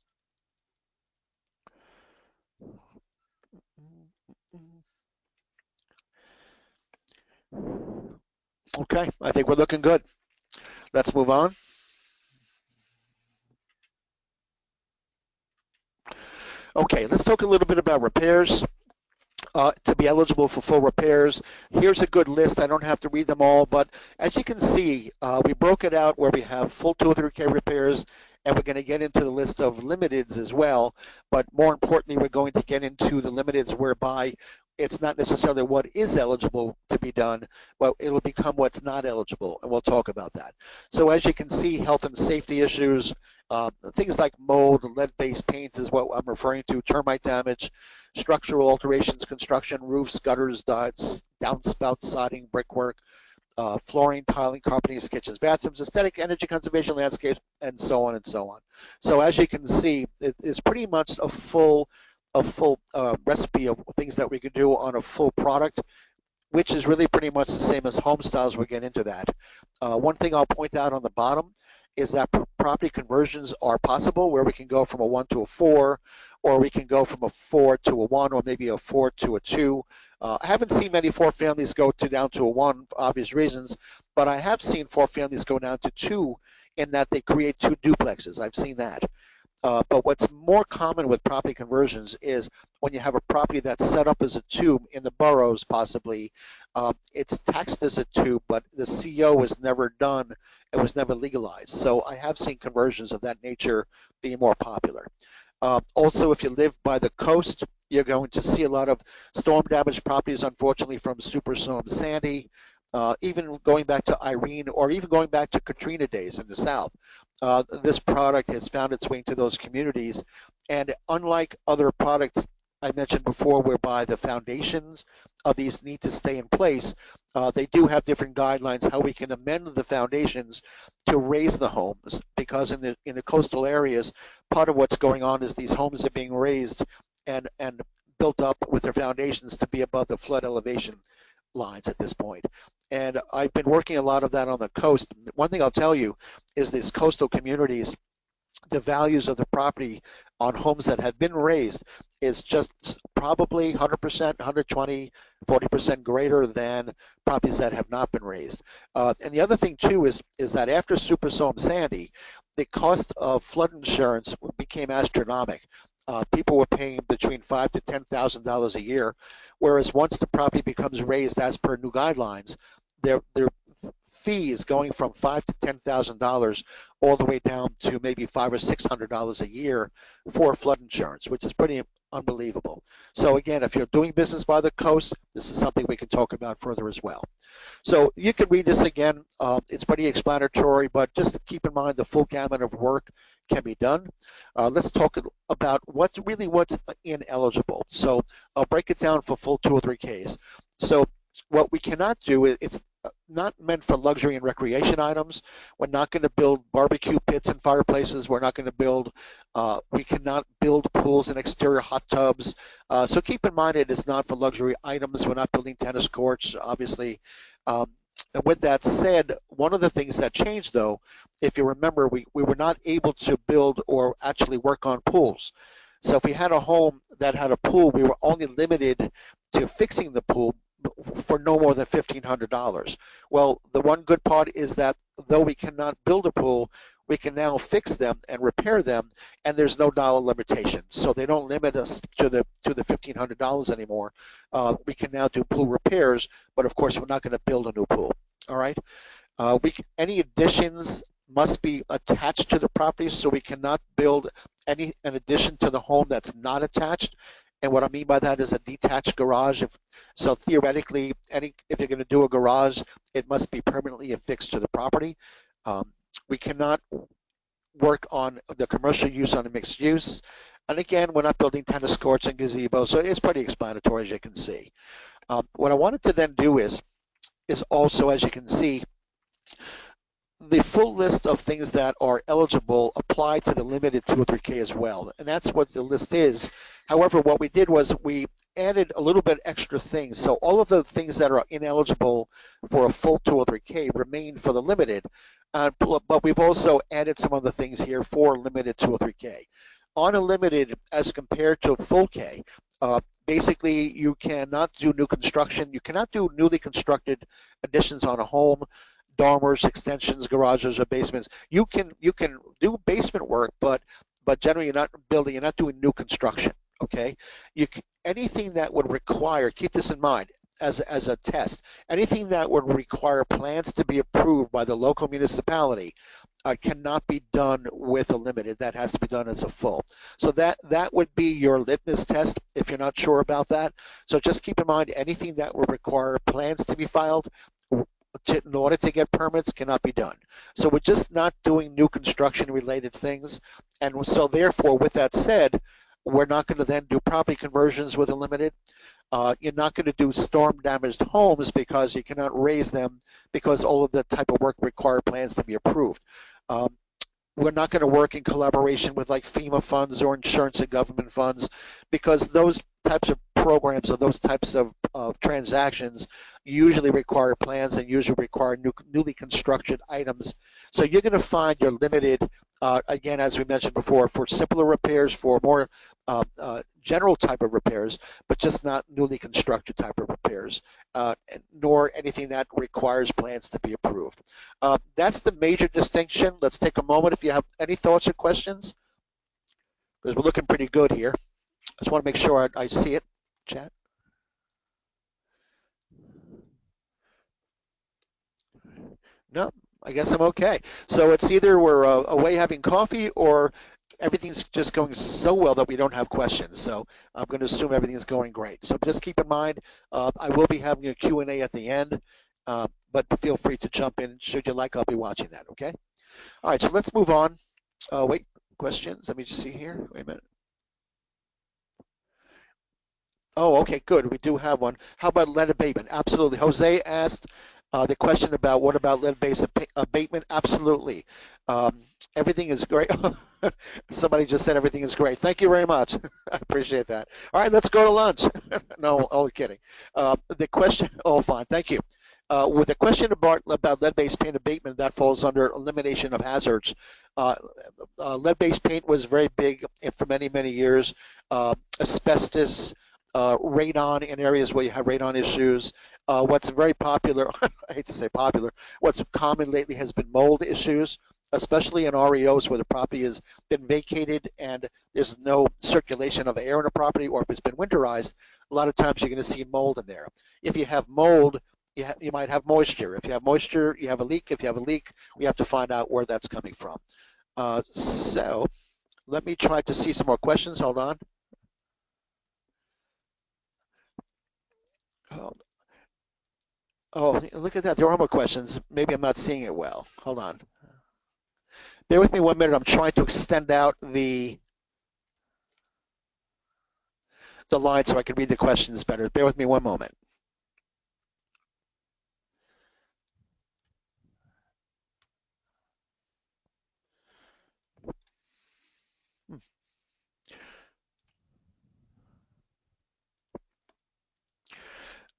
Okay, I think we're looking good. Let's move on. Okay, let's talk a little bit about repairs. To be eligible for full repairs, here's a good list. I don't have to read them all, but as you can see, we broke it out where we have full 203K repairs, and we're going to get into the list of limiteds as well. But more importantly, we're going to get into the limiteds whereby it's not necessarily what is eligible to be done, but it'll become what's not eligible, and we'll talk about that. So as you can see, health and safety issues, things like mold, lead-based paints is what I'm referring to, termite damage, structural alterations, construction, roofs, gutters, downspouts, sodding, brickwork, flooring, tiling, carpeting, kitchens, bathrooms, aesthetic, energy conservation, landscapes, and so on and so on. So as you can see, it's pretty much a full recipe of things that we can do on a full product, which is really pretty much the same as home styles. We'll get into that. One thing I'll point out on the bottom is that property conversions are possible, where we can go from a 1 to a 4, or we can go from a 4 to a 1, or maybe a 4 to a 2. I haven't seen many 4 families go down to a 1 for obvious reasons, but I have seen 4 families go down to 2 in that they create 2 duplexes. I've seen that. But what's more common with property conversions is when you have a property that's set up as a 2 in the boroughs, possibly, it's taxed as a 2, but the CO was never done. It was never legalized. So I have seen conversions of that nature being more popular. Also, if you live by the coast, you're going to see a lot of storm damaged properties, unfortunately, from Superstorm Sandy, even going back to Irene, or even going back to Katrina days in the South. This product has found its way into those communities, and unlike other products I mentioned before, whereby the foundations of these need to stay in place, they do have different guidelines how we can amend the foundations to raise the homes, because in the coastal areas, part of what's going on is these homes are being raised and built up with their foundations to be above the flood elevation lines at this point. And I've been working a lot of that on the coast. One thing I'll tell you is these coastal communities, the values of the property on homes that have been raised is just probably 100%, 120, 40% greater than properties that have not been raised. And the other thing too is that after Superstorm Sandy, the cost of flood insurance became astronomical. People were paying between $5,000 to $10,000 a year, whereas once the property becomes raised as per new guidelines, their fee is going from $5,000 to $10,000 all the way down to maybe $500 or $600 a year for flood insurance, which is pretty unbelievable. So again, if you're doing business by the coast, this is something we can talk about further as well. So you can read this again. It's pretty explanatory, but just keep in mind the full gamut of work can be done. Let's talk about what's ineligible. So I'll break it down for full 203Ks. So what we cannot do is, it's not meant for luxury and recreation items. We're not going to build barbecue pits and fireplaces. We're not going to build, we cannot build pools and exterior hot tubs. So keep in mind it is not for luxury items. We're not building tennis courts, obviously. And with that said, one of the things that changed, though, if you remember, we were not able to build or actually work on pools. So if we had a home that had a pool, we were only limited to fixing the pool for no more than $1,500. Well, the one good part is that though we cannot build a pool, we can now fix them and repair them, and there's no dollar limitation. So they don't limit us to the $1,500 anymore. We can now do pool repairs, but of course we're not going to build a new pool. All right. Any additions must be attached to the property, so we cannot build an addition to the home that's not attached. And what I mean by that is a detached garage. So theoretically, if you're going to do a garage, it must be permanently affixed to the property. We cannot work on the commercial use on a mixed use. And again, we're not building tennis courts and gazebos, so it's pretty explanatory, as you can see. What I wanted to then do is also, as you can see, the full list of things that are eligible apply to the limited 203K as well, and that's what the list is. However, what we did was we added a little bit extra things. So all of the things that are ineligible for a full 203K remain for the limited, but we've also added some other things here for limited 203K. On a limited, as compared to a full K, basically you cannot do new construction. You cannot do newly constructed additions on a home, dormers, extensions, garages, or basements. You can do basement work, but generally you're not building, you're not doing new construction. Okay, anything that would require, keep this in mind as a test, anything that would require plans to be approved by the local municipality cannot be done with a limited. That has to be done as a full. So that would be your litmus test if you're not sure about that. So just keep in mind anything that would require plans to be filed in order to get permits cannot be done. So we're just not doing new construction related things. And so therefore, with that said, we're not going to then do property conversions with a limited. You're not going to do storm damaged homes because you cannot raise them because all of the type of work require plans to be approved. We're not going to work in collaboration with like FEMA funds or insurance and government funds because those types of programs or those types of transactions usually require plans and usually require newly constructed items. So you're going to find your limited, again, as we mentioned before, for simpler repairs, for more general type of repairs, but just not newly constructed type of repairs, nor anything that requires plans to be approved. That's the major distinction. Let's take a moment if you have any thoughts or questions, because we're looking pretty good here. I just want to make sure I see it, chat. No, I guess I'm okay. So it's either we're away having coffee or everything's just going so well that we don't have questions. So I'm going to assume everything's going great. So just keep in mind, I will be having a Q&A at the end, but feel free to jump in. Should you like, I'll be watching that, okay? All right, so let's move on. Wait, questions? Let me just see here. Wait a minute. Oh, okay, good. We do have one. How about lead abatement? Absolutely. Jose asked the question about what about lead-based abatement? Absolutely. Um, everything is great. Somebody just said everything is great. Thank you very much. I appreciate that. All right, let's go to lunch. No, all kidding. The question, oh, fine. Thank you. With the question about lead-based paint abatement, that falls under elimination of hazards. Uh, Lead-based paint was very big for many, many years. Asbestos, radon in areas where you have radon issues. What's very popular, I hate to say popular, what's common lately has been mold issues, especially in REOs where the property has been vacated and there's no circulation of air in a property, or if it's been winterized, a lot of times you're going to see mold in there. If you have mold, you might have moisture. If you have moisture, you have a leak. If you have a leak, we have to find out where that's coming from. So let me try to see some more questions. Hold on. Oh, look at that. There are more questions. Maybe I'm not seeing it well. Hold on. Bear with me 1 minute. I'm trying to extend out the line so I can read the questions better. Bear with me one moment.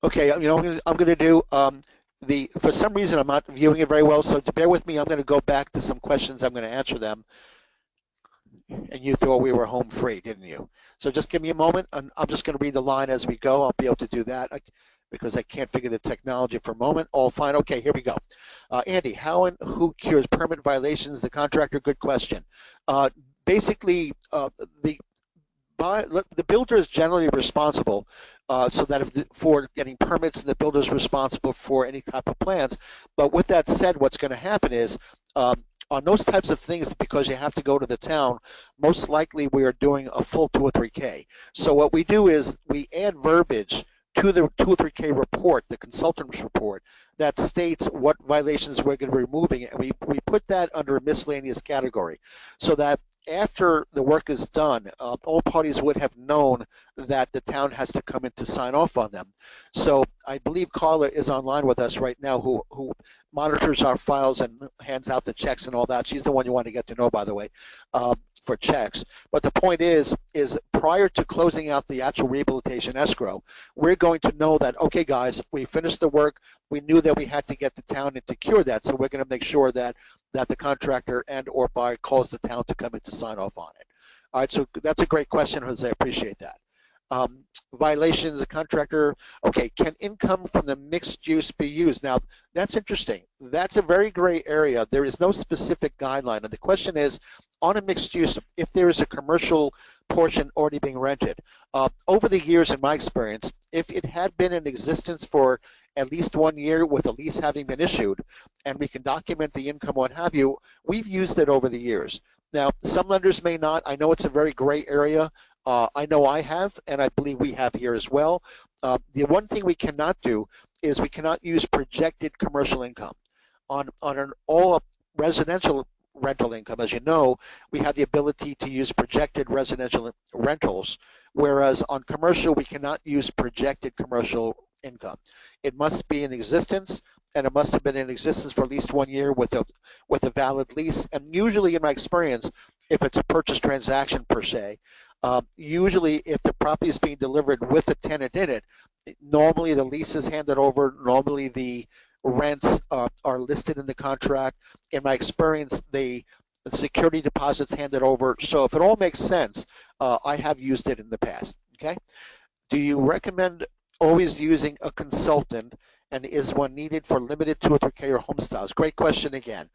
Okay, you know what I'm going to do? For some reason, I'm not viewing it very well, so to bear with me, I'm going to go back to some questions. I'm going to answer them. And you thought we were home free, didn't you? So just give me a moment, and I'm just going to read the line as we go. I'll be able to do that because I can't figure the technology for a moment. All fine. Okay, here we go. Andy, how and who cures permit violations? The contractor, good question. Basically, the builder is generally responsible, so that for getting permits, and the builder is responsible for any type of plans. But with that said, what's going to happen is on those types of things, because you have to go to the town, most likely we are doing a full 203K. So what we do is we add verbiage to the 203K report, the consultant's report, that states what violations we're going to be removing, and we put that under a miscellaneous category, so that after the work is done, all parties would have known that the town has to come in to sign off on them. So I believe Carla is online with us right now, who monitors our files and hands out the checks and all that. She's the one you want to get to know, by the way, for checks. But the point is prior to closing out the actual rehabilitation escrow, we're going to know that, okay, guys, we finished the work. We knew that we had to get the town in to cure that, so we're going to make sure that the contractor and or buyer calls the town to come in to sign off on it. All right, so that's a great question, Jose. I appreciate that. Violations, a contractor, okay, can income from the mixed use be used? Now, that's interesting. That's a very gray area. There is no specific guideline. And the question is, on a mixed use, if there is a commercial portion already being rented, over the years, in my experience, if it had been in existence for at least 1 year with a lease having been issued, and we can document the income, what have you, we've used it over the years. Now, some lenders may not. I know it's a very gray area. I know I have, and I believe we have here as well. The one thing we cannot do is we cannot use projected commercial income. On an all residential rental income, as you know, we have the ability to use projected residential rentals, whereas on commercial, we cannot use projected commercial income. It must be in existence, and it must have been in existence for at least 1 year with a valid lease. And usually, in my experience, if it's a purchase transaction per se, usually if the property is being delivered with a tenant in it, normally the lease is handed over, normally the rents are listed in the contract. In my experience, the security deposit's handed over. So if it all makes sense, I have used it in the past, okay? Do you recommend always using a consultant, and is one needed for limited 203K or home styles? Great question again.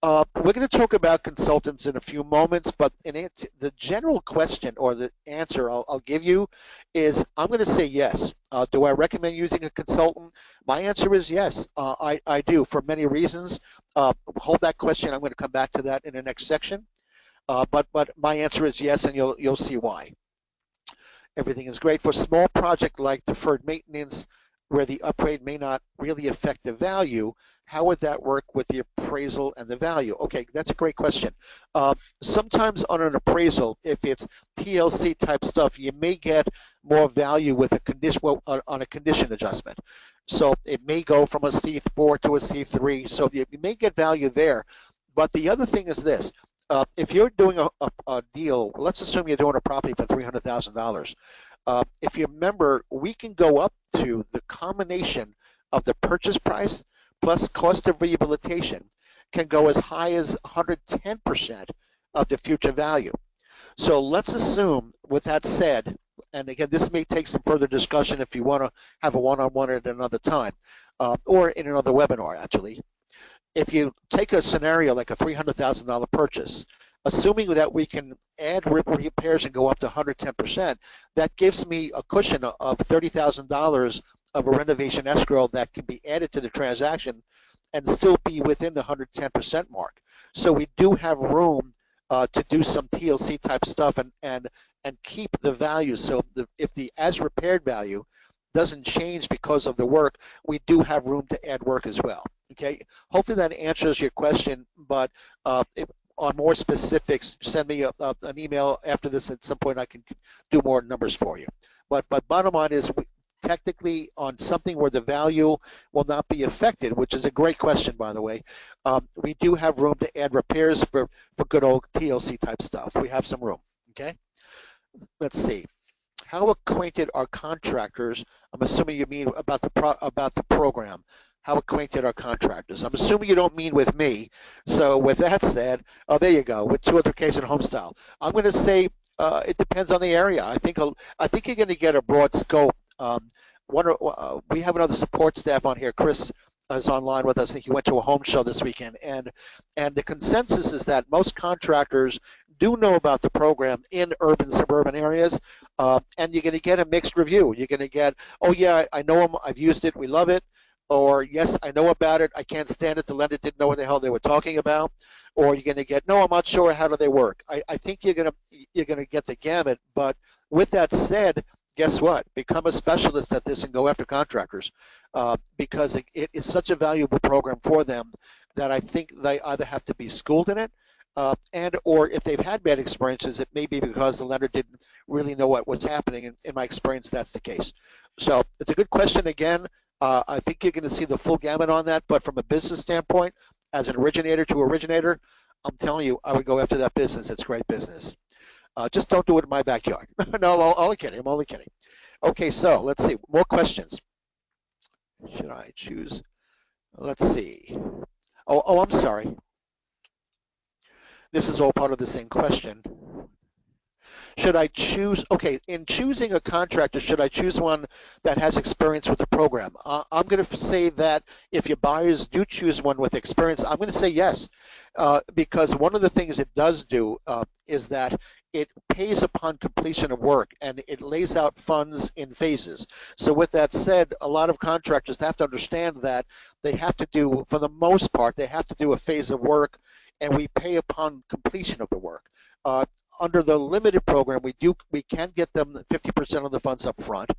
We're going to talk about consultants in a few moments, but the general question or the answer I'll give you is I'm going to say yes. Do I recommend using a consultant? My answer is yes, I do, for many reasons. Hold that question. I'm going to come back to that in the next section. But my answer is yes, and you'll see why. Everything is great. For small project like deferred maintenance, where the upgrade may not really affect the value, how would that work with the appraisal and the value? Okay, that's a great question. Sometimes on an appraisal, if it's TLC type stuff, you may get more value with a condition, well, on a condition adjustment. So it may go from a C4 to a C3, so you may get value there. But the other thing is this. If you're doing a deal, let's assume you're doing a property for $300,000. If you remember, we can go up to the combination of the purchase price plus cost of rehabilitation can go as high as 110% of the future value. So let's assume, with that said, and again, this may take some further discussion if you want to have a one-on-one at another time, or in another webinar, actually. If you take a scenario like a $300,000 purchase, assuming that we can add repairs and go up to 110%, that gives me a cushion of $30,000 of a renovation escrow that can be added to the transaction and still be within the 110% mark. So we do have room to do some TLC type stuff and keep the value. So if the as repaired value doesn't change because of the work, we do have room to add work as well. Okay, hopefully that answers your question, but on more specifics, send me an email after this. At some point I can do more numbers for you. But bottom line is, technically on something where the value will not be affected, which is a great question, by the way, we do have room to add repairs for good old TLC type stuff. We have some room, okay? Let's see. How acquainted are contractors? I'm assuming you mean about the program. How acquainted are contractors? I'm assuming you don't mean with me. So with that said, oh, there you go, with 203Ks and home style. I'm going to say it depends on the area. I think you're going to get a broad scope. We have another support staff on here. Chris is online with us. I think he went to a home show this weekend, and the consensus is that most contractors do know about the program in urban, suburban areas, and you're going to get a mixed review. You're going to get, oh yeah, I know them, I've used it, we love it, or yes, I know about it, I can't stand it, the lender didn't know what the hell they were talking about, or you're going to get, no, I'm not sure, how do they work? I think you're going to get the gamut. But with that said, guess what? Become a specialist at this and go after contractors, because it is such a valuable program for them that I think they either have to be schooled in it, and or if they've had bad experiences, it may be because the lender didn't really know what's happening. And in my experience, that's the case. So it's a good question. Again, I think you're going to see the full gamut on that. But from a business standpoint, as an originator to originator, I'm telling you, I would go after that business. It's great business. Just don't do it in my backyard. No, I'm only kidding. I'm only kidding. Okay, so let's see. More questions. Should I choose? Let's see. Oh, I'm sorry. This is all part of the same question. Should I choose, okay, in choosing a contractor, should I choose one that has experience with the program? I'm going to say that if your buyers do choose one with experience, I'm going to say yes, because one of the things it does do is that it pays upon completion of work, and it lays out funds in phases. So with that said, a lot of contractors have to understand that they have to do, for the most part, they have to do a phase of work, and we pay upon completion of the work. Under the limited program, we can get them 50% of the funds up front.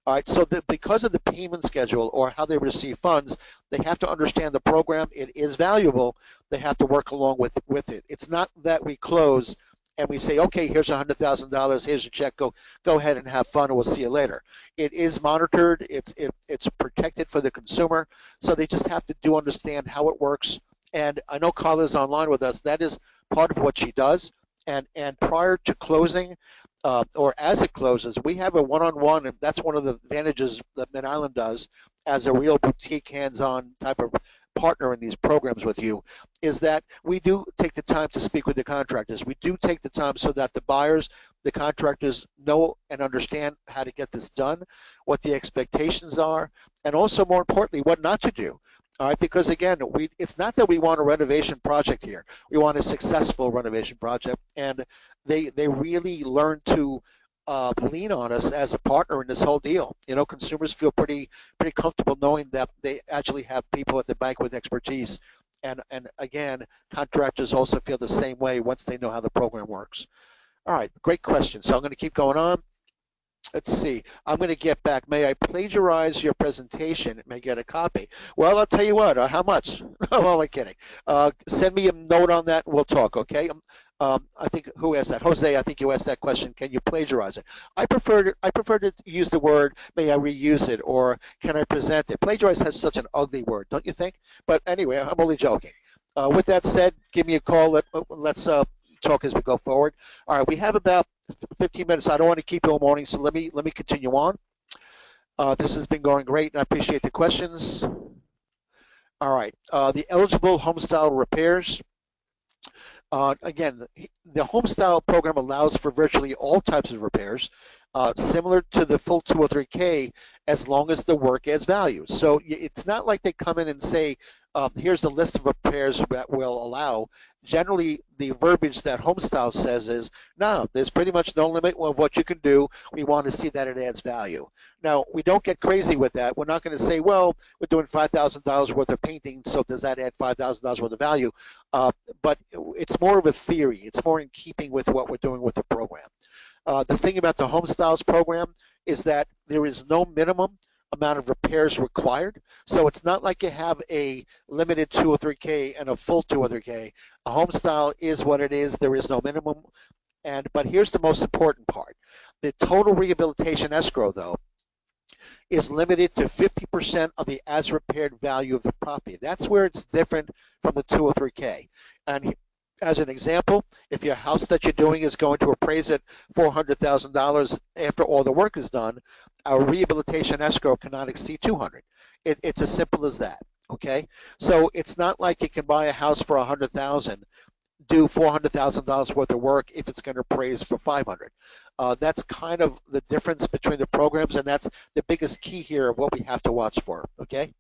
All right, so because of the payment schedule or how they receive funds, they have to understand the program. It is valuable. They have to work along with it. It's not that we close and we say, okay, here's $100,000, here's your check, go ahead and have fun, and we'll see you later. It is monitored. It's protected for the consumer, so they just have to understand how it works. And I know Carla's online with us. That is part of what she does. And prior to closing, or as it closes, we have a one-on-one, and that's one of the advantages that Mid-Island does as a real boutique, hands-on type of partner in these programs with you, is that we do take the time to speak with the contractors. We do take the time so that the buyers, the contractors know and understand how to get this done, what the expectations are, and also, more importantly, what not to do. All right, because again, it's not that we want a renovation project here. We want a successful renovation project, and they really learn to lean on us as a partner in this whole deal. You know, consumers feel pretty comfortable knowing that they actually have people at the bank with expertise, and again, contractors also feel the same way once they know how the program works. All right, great question. So I'm going to keep going on. Let's see. I'm going to get back. May I plagiarize your presentation? May I get a copy? Well, I'll tell you what. How much? I'm only kidding. Send me a note on that, and we'll talk. Okay. I think who asked that? Jose. I think you asked that question. Can you plagiarize it? I prefer to use the word. May I reuse it, or can I present it? Plagiarize has such an ugly word, don't you think? But anyway, I'm only joking. With that said, give me a call. Let's talk as we go forward. All right. We have about 15 minutes. I don't want to keep you all morning, so let me continue on. This has been going great, and I appreciate the questions. All right, the eligible homestyle repairs. Again, the homestyle program allows for virtually all types of repairs, similar to the full 203K, as long as the work adds value. So it's not like they come in and say, here's a list of repairs that will allow. Generally, the verbiage that homestyle says is, no, there's pretty much no limit of what you can do. We want to see that it adds value. Now, we don't get crazy with that. We're not going to say, well, we're doing $5,000 worth of painting, so does that add $5,000 worth of value? But it's more of a theory. It's more in keeping with what we're doing with the program. The thing about the Homestyles program is that there is no minimum amount of repairs required. So it's not like you have a limited 203K and a full 203K. A Homestyle is what it is. There is no minimum. But here's the most important part. The total rehabilitation escrow, though, is limited to 50% of the as repaired value of the property. That's where it's different from the 203K. And as an example, if your house that you're doing is going to appraise at $400,000 after all the work is done, our rehabilitation escrow cannot exceed $200,000. It's as simple as that. Okay, so it's not like you can buy a house for $100,000, do $400,000 worth of work if it's going to appraise for $500,000. That's kind of the difference between the programs, and that's the biggest key here of what we have to watch for. Okay.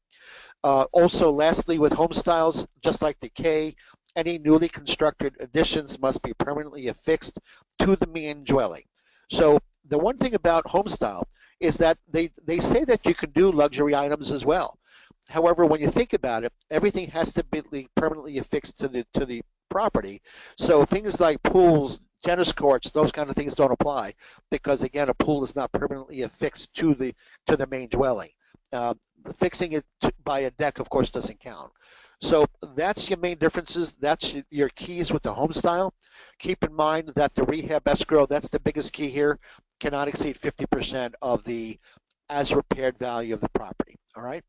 Also, lastly, with Homestyles, just like the K, any newly constructed additions must be permanently affixed to the main dwelling. So the one thing about Homestyle is that they say that you can do luxury items as well. However, when you think about it, everything has to be permanently affixed to the property. So things like pools, tennis courts, those kind of things don't apply because, again, a pool is not permanently affixed to the main dwelling. Fixing it by a deck, of course, doesn't count. So that's your main differences. That's your keys with the Homestyle. Keep in mind that the rehab escrow, that's the biggest key here, cannot exceed 50% of the as repaired value of the property. All right.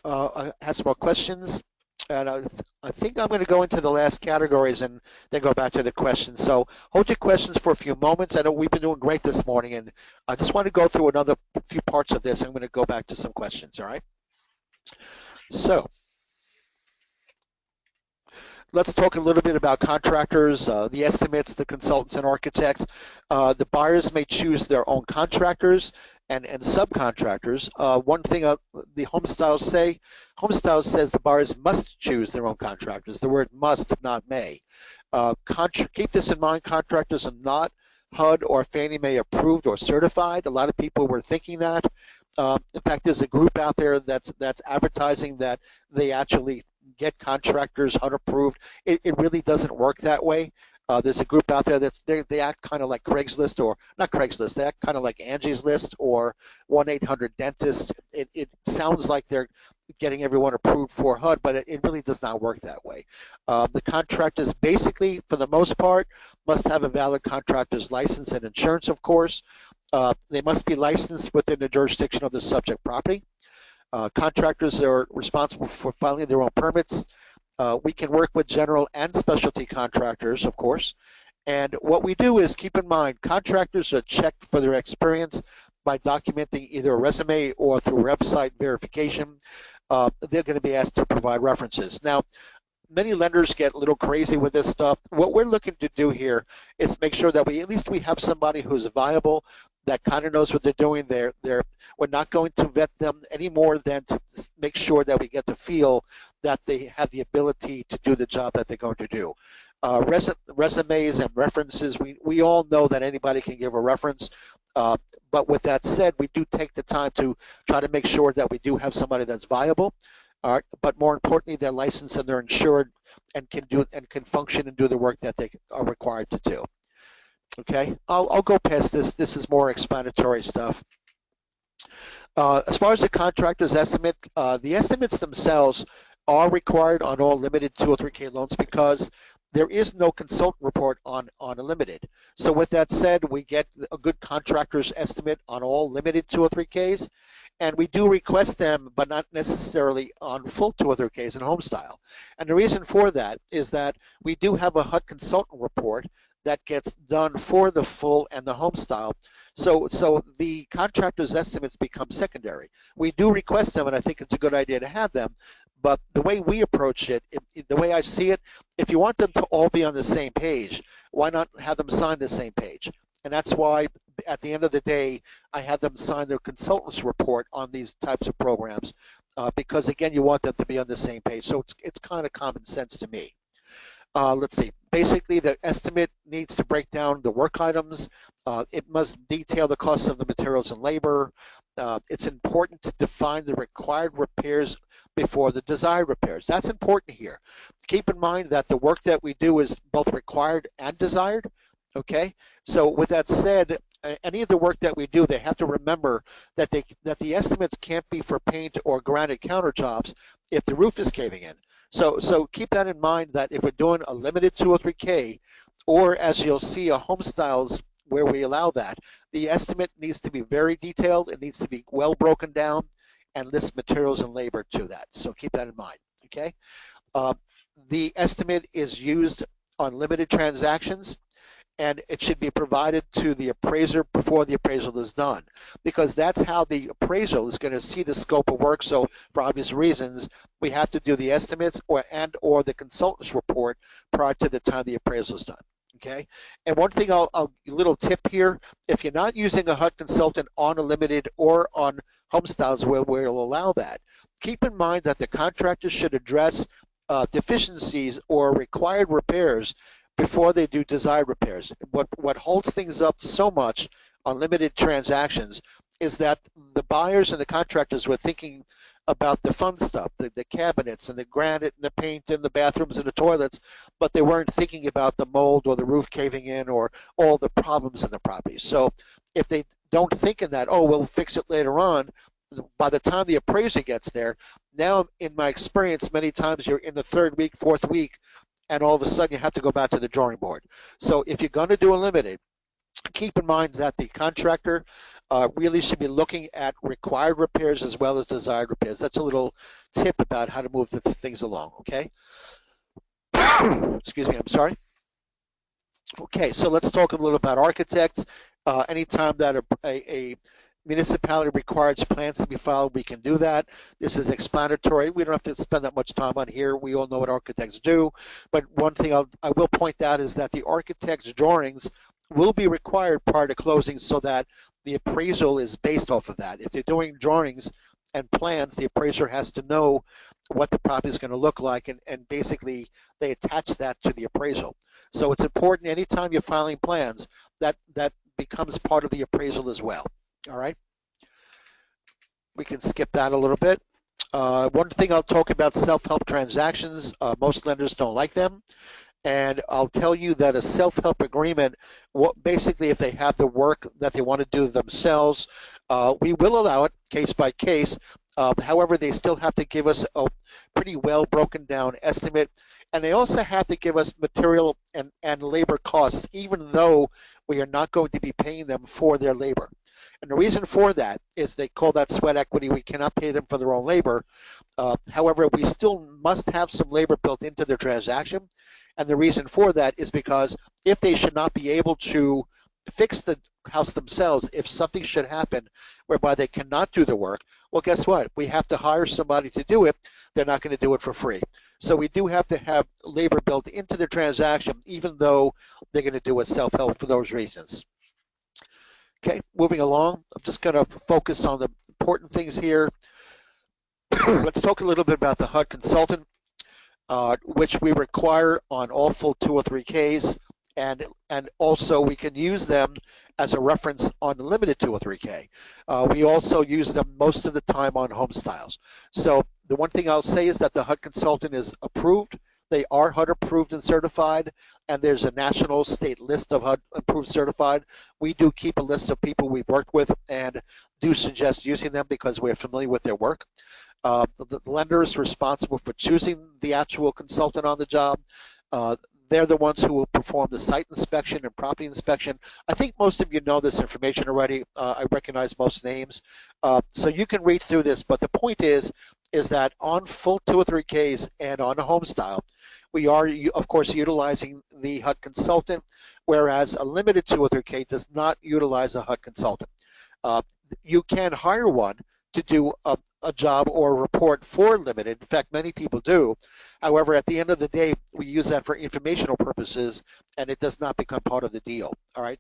I have some more questions. And I think I'm going to go into the last categories and then go back to the questions. So hold your questions for a few moments. I know we've been doing great this morning, and I just want to go through another few parts of this. I'm going to go back to some questions, all right? So let's talk a little bit about contractors, the estimates, the consultants and architects. The buyers may choose their own contractors and subcontractors. One thing the Homestyles says the buyers must choose their own contractors. The word must, not may. Keep this in mind, contractors are not HUD or Fannie Mae approved or certified. A lot of people were thinking that. In fact, there's a group out there that's advertising that they actually get contractors HUD approved. It really doesn't work that way. There's a group out there they act kind of like Craigslist, or not Craigslist, they act kind of like Angie's List or 1-800-DENTIST. It sounds like they're getting everyone approved for HUD, but it really does not work that way. The contractors basically, for the most part, must have a valid contractor's license and insurance, of course. They must be licensed within the jurisdiction of the subject property. Contractors are responsible for filing their own permits. We can work with general and specialty contractors, of course. And what we do is keep in mind, contractors are checked for their experience by documenting either a resume or through website verification. They're going to be asked to provide references. Now, many lenders get a little crazy with this stuff. What we're looking to do here is make sure that at least we have somebody who's viable, that kind of knows what they're doing. We're not going to vet them any more than to make sure that we get the feel that they have the ability to do the job that they're going to do. Resumes and references, we all know that anybody can give a reference. But with that said, we do take the time to try to make sure that we do have somebody that's viable. But more importantly, they're licensed and they're insured and can function and do the work that they are required to do. Okay, I'll go past this. This is more explanatory stuff. As far as the contractor's estimate, the estimates themselves are required on all limited 203K loans because there is no consultant report on a limited. So with that said, we get a good contractor's estimate on all limited 203Ks, and we do request them, but not necessarily on full 203Ks in home style. And the reason for that is that we do have a HUD consultant report that gets done for the full and the home style. So the contractor's estimates become secondary. We do request them, and I think it's a good idea to have them, but the way we approach it, the way I see it, if you want them to all be on the same page, why not have them sign the same page? And that's why at the end of the day, I have them sign their consultant's report on these types of programs because, again, you want them to be on the same page. So it's kind of common sense to me. Let's see. Basically, the estimate needs to break down the work items. It must detail the costs of the materials and labor. It's important to define the required repairs before the desired repairs. That's important here. Keep in mind that the work that we do is both required and desired. Okay. So with that said, any of the work that we do, they have to remember that the estimates can't be for paint or granite countertops if the roof is caving in. So keep that in mind that if we're doing a limited 203K, or as you'll see, a home styles where we allow that, the estimate needs to be very detailed. It needs to be well broken down and list materials and labor to that. So keep that in mind, okay? The estimate is used on limited transactions, and it should be provided to the appraiser before the appraisal is done, because that's how the appraisal is going to see the scope of work. So for obvious reasons, we have to do the estimates or the consultant's report prior to the time the appraisal is done. Okay, and one thing a little tip here, if you're not using a HUD consultant on a limited or on home styles where we'll allow that, keep in mind that the contractor should address deficiencies or required repairs before they do desired repairs. What holds things up so much on limited transactions is that the buyers and the contractors were thinking about the fun stuff, the cabinets and the granite and the paint and the bathrooms and the toilets, but they weren't thinking about the mold or the roof caving in or all the problems in the property. So if they don't think in that, oh, we'll fix it later on, by the time the appraiser gets there, now in my experience, many times you're in the third week, fourth week, and all of a sudden you have to go back to the drawing board. So if you're going to do a limited, keep in mind that the contractor really should be looking at required repairs as well as desired repairs. That's a little tip about how to move the things along, okay? Excuse me, I'm sorry. Okay, so let's talk a little about architects. Anytime that a municipality requires plans to be filed, we can do that. This is explanatory. We don't have to spend that much time on here. We all know what architects do. But one thing I will point out is that the architect's drawings will be required prior to closing so that the appraisal is based off of that. If they're doing drawings and plans, the appraiser has to know what the property is going to look like, and basically they attach that to the appraisal. So it's important anytime you're filing plans that becomes part of the appraisal as well. All right, we can skip that a little bit. One thing I'll talk about, self-help transactions. Most lenders don't like them. And I'll tell you that a self-help agreement, basically if they have the work that they want to do themselves, we will allow it case by case. However, they still have to give us a pretty well broken down estimate. And they also have to give us material and labor costs, even though we are not going to be paying them for their labor. And the reason for that is they call that sweat equity. We cannot pay them for their own labor. However, we still must have some labor built into their transaction. And the reason for that is because if they should not be able to fix the house themselves, if something should happen whereby they cannot do the work, well, guess what? We have to hire somebody to do it. They're not going to do it for free. So we do have to have labor built into the transaction, even though they're going to do a self-help for those reasons. Okay, moving along, I'm just going to focus on the important things here. Let's talk a little bit about the HUD consultant, which we require on all full 203Ks, and also we can use them as a reference on the limited 203K. We also use them most of the time on home styles. So the one thing I'll say is that the HUD consultant is approved They are HUD approved and certified, and there's a national state list of HUD approved certified. We do keep a list of people we've worked with and do suggest using them because we're familiar with their work. The lender is responsible for choosing the actual consultant on the job. They're the ones who will perform the site inspection and property inspection. I think most of you know this information already. I recognize most names. So you can read through this, but the point is that on full 203Ks and on a home style, we are, of course, utilizing the HUD consultant, whereas a limited 203K does not utilize a HUD consultant. You can hire one to do a job or a report for limited. In fact, many people do. However, at the end of the day, we use that for informational purposes, and it does not become part of the deal. All right.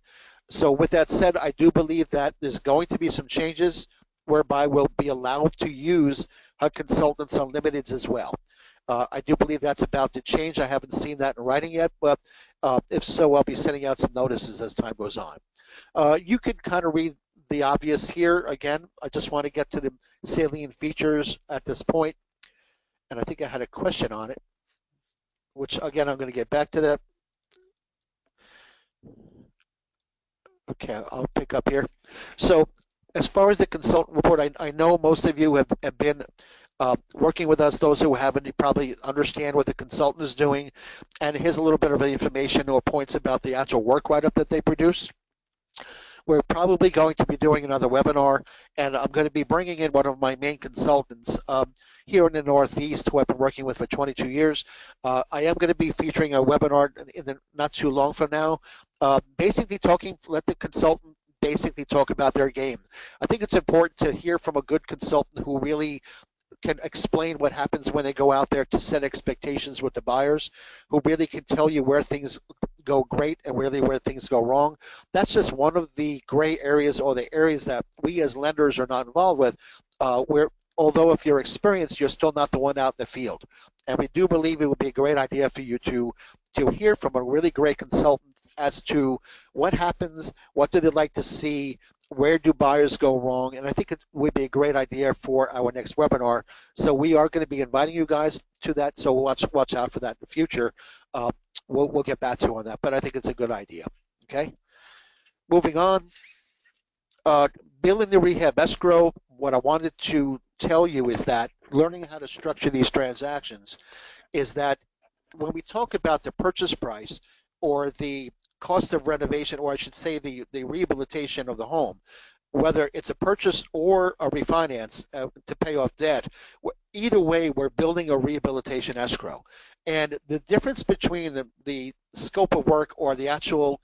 So with that said, I do believe that there's going to be some changes whereby we'll be allowed to use HUD consultants on limiteds as well. I do believe that's about to change. I haven't seen that in writing yet, but if so, I'll be sending out some notices as time goes on. You can kind of read the obvious here. Again, I just want to get to the salient features at this point. And I think I had a question on it, which again, I'm going to get back to that. Okay, I'll pick up here. So as far as the consultant report, I know most of you have been working with us. Those who haven't, you probably understand what the consultant is doing. And here's a little bit of information or points about the actual work write-up that they produce. We're probably going to be doing another webinar, and I'm going to be bringing in one of my main consultants here in the Northeast who I've been working with for 22 years. I am going to be featuring a webinar in the not too long from now, basically let the consultant basically talk about their game. I think it's important to hear from a good consultant who really can explain what happens when they go out there to set expectations with the buyers, who really can tell you where things go great and really where things go wrong. That's just one of the gray areas or the areas that we as lenders are not involved with, where although if you're experienced, you're still not the one out in the field. And we do believe it would be a great idea for you to hear from a really great consultant as to what happens, what do they like to see, where do buyers go wrong, and I think it would be a great idea for our next webinar. So we are going to be inviting you guys to that, so watch out for that in the future. We'll get back to you on that, but I think it's a good idea. Okay, moving on. Building the rehab escrow, what I wanted to tell you is that learning how to structure these transactions is that when we talk about the purchase price or the cost of renovation, or I should say the rehabilitation of the home, whether it's a purchase or a refinance to pay off debt, either way we're building a rehabilitation escrow. And the difference between the scope of work or the actual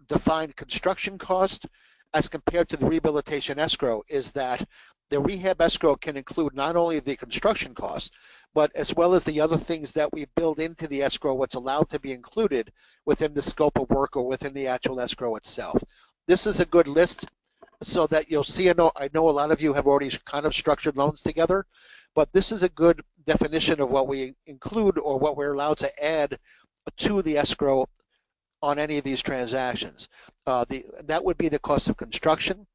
defined construction cost as compared to the rehabilitation escrow is that the rehab escrow can include not only the construction cost, but as well as the other things that we build into the escrow, what's allowed to be included within the scope of work or within the actual escrow itself. This is a good list so that you'll see, I know a lot of you have already kind of structured loans together, but this is a good definition of what we include or what we're allowed to add to the escrow on any of these transactions. That would be the cost of construction,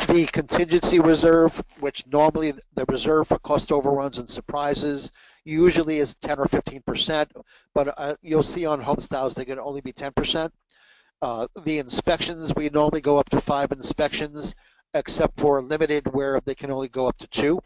the contingency reserve, which normally the reserve for cost overruns and surprises usually is 10 or 15%, but you'll see on home styles they can only be 10%. The inspections, we normally go up to 5 inspections, except for limited where they can only go up to 2.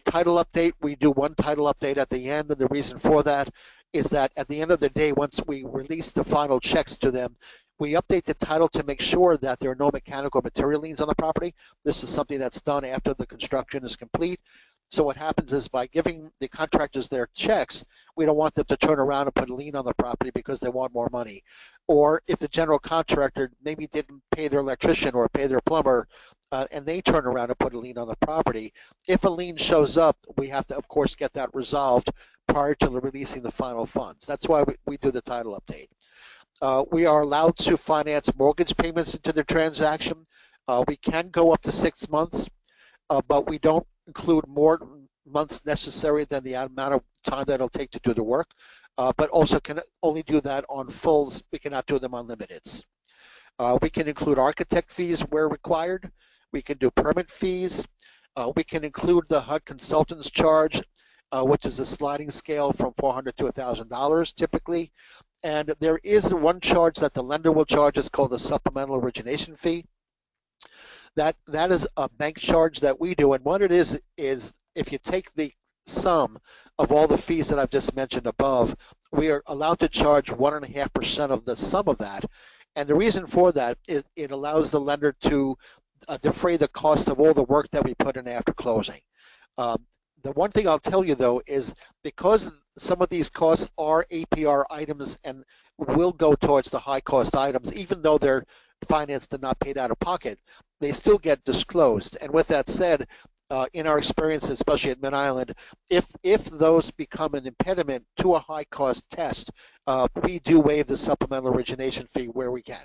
Title update, we do 1 title update at the end, and the reason for that is that at the end of the day, once we release the final checks to them, we update the title to make sure that there are no mechanical material liens on the property. This is something that's done after the construction is complete. So what happens is by giving the contractors their checks, we don't want them to turn around and put a lien on the property because they want more money. Or if the general contractor maybe didn't pay their electrician or pay their plumber, and they turn around and put a lien on the property, if a lien shows up, we have to, of course, get that resolved prior to releasing the final funds. That's why we do the title update. We are allowed to finance mortgage payments into the transaction. We can go up to 6 months, but we don't include more months necessary than the amount of time that it'll take to do the work, but also can only do that on fulls. We cannot do them on limiteds. We can include architect fees where required. We can do permit fees. We can include the HUD consultant's charge which is a sliding scale from $400 to $1,000 typically. And there is one charge that the lender will charge. It's called a supplemental origination fee. That is a bank charge that we do, and what it is if you take the sum of all the fees that I've just mentioned above, we are allowed to charge 1.5% of the sum of that. And the reason for that is it allows the lender to defray the cost of all the work that we put in after closing. The one thing I'll tell you though is because some of these costs are APR items and will go towards the high cost items, even though they're financed and not paid out of pocket, they still get disclosed. And with that said, in our experience, especially at Mid-Island, if those become an impediment to a high-cost test, we do waive the supplemental origination fee where we can.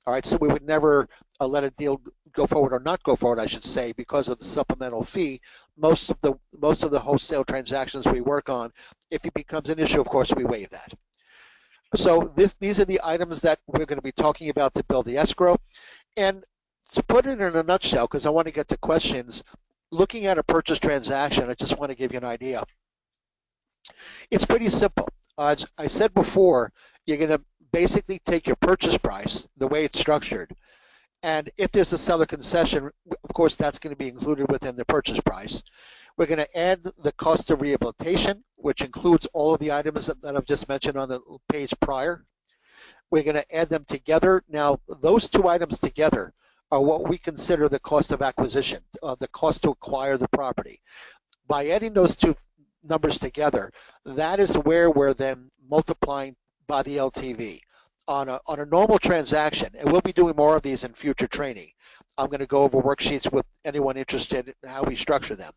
All right, so we would never let a deal go forward or not go forward, I should say, because of the supplemental fee. Most of the wholesale transactions we work on, if it becomes an issue, of course, we waive that. So these are the items that we're going to be talking about to build the escrow. And to put it in a nutshell, because I want to get to questions, looking at a purchase transaction, I just want to give you an idea. It's pretty simple. As I said before, you're going to basically take your purchase price, the way it's structured, and if there's a seller concession, of course, that's going to be included within the purchase price. We're going to add the cost of rehabilitation, which includes all of the items that I've just mentioned on the page prior. We're going to add them together. Now, those two items together are what we consider the cost of acquisition, the cost to acquire the property. By adding those two numbers together, that is where we're then multiplying by the LTV. On a normal transaction, and we'll be doing more of these in future training. I'm going to go over worksheets with anyone interested in how we structure them.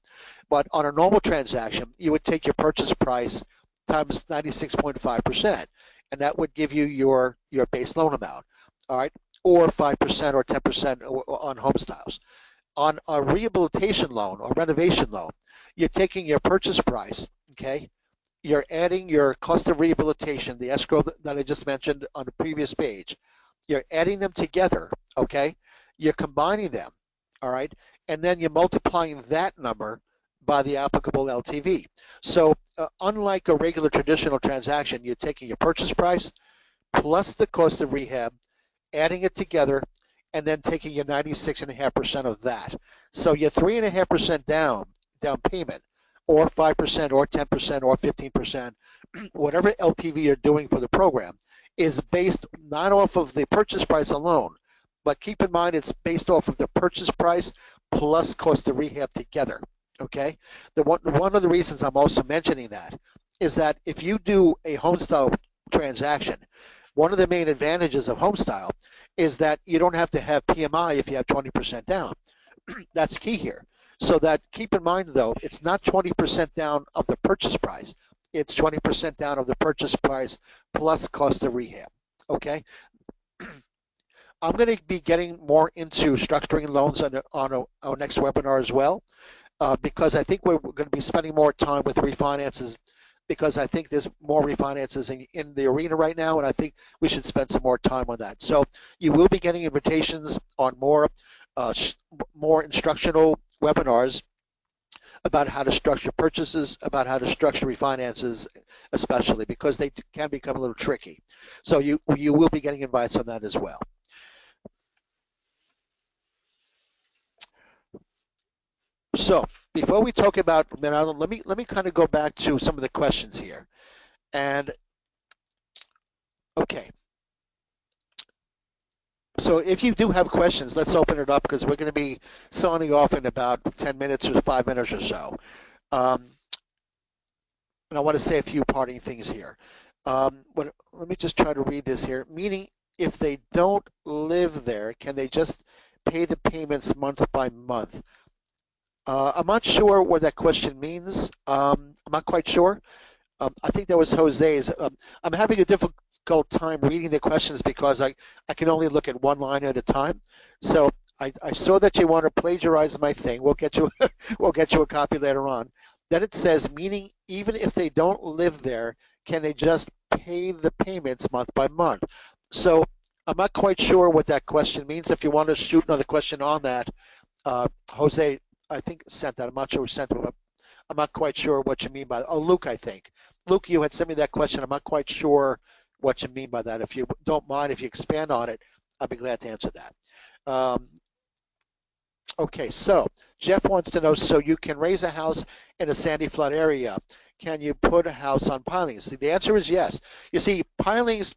But on a normal transaction, you would take your purchase price times 96.5%, and that would give you your base loan amount, all right, or 5% or 10% on home styles. On a rehabilitation loan or renovation loan, you're taking your purchase price, okay, you're adding your cost of rehabilitation, the escrow that I just mentioned on the previous page. You're adding them together, okay? You're combining them, all right? And then you're multiplying that number by the applicable LTV. So unlike a regular traditional transaction, you're taking your purchase price plus the cost of rehab, adding it together, and then taking your 96.5% of that. So your 3.5% down payment, or 5% or 10% or 15%, whatever LTV you're doing for the program, is based not off of the purchase price alone, but keep in mind it's based off of the purchase price plus cost of rehab together, okay? One of the reasons I'm also mentioning that is that if you do a homestyle transaction, one of the main advantages of homestyle is that you don't have to have PMI if you have 20% down. That's key here. So that, keep in mind though, it's not 20% down of the purchase price. It's 20% down of the purchase price plus cost of rehab, okay? I'm going to be getting more into structuring loans on our next webinar as well, because I think we're going to be spending more time with refinances, because I think there's more refinances in the arena right now, and I think we should spend some more time on that. So you will be getting invitations on more instructional webinars about how to structure purchases, about how to structure refinances, especially because they can become a little tricky. So you will be getting invites on that as well. So before we talk about Mid-Island, let me kind of go back to some of the questions here. And okay. So if you do have questions, let's open it up, because we're going to be signing off in about 10 minutes or 5 minutes or so. And I want to say a few parting things here. Let me just try to read this here. Meaning, if they don't live there, can they just pay the payments month by month? I'm not sure what that question means. I'm not quite sure. I think that was Jose's. I'm having a difficult time reading the questions because I can only look at one line at a time. So I saw that you want to plagiarize my thing. We'll get you a copy later on. Then it says, meaning even if they don't live there, can they just pay the payments month by month? So I'm not quite sure what that question means. If you want to shoot another question on that, Jose, I think sent that. I'm not sure who sent it. I'm not quite sure what you mean by that. Oh, Luke, I think. Luke, you had sent me that question. I'm not quite sure what you mean by that. If you don't mind, if you expand on it, I'd be glad to answer that. Okay, so Jeff wants to know, so you can raise a house in a sandy flood area. Can you put a house on pilings? The answer is yes. You see, pilings,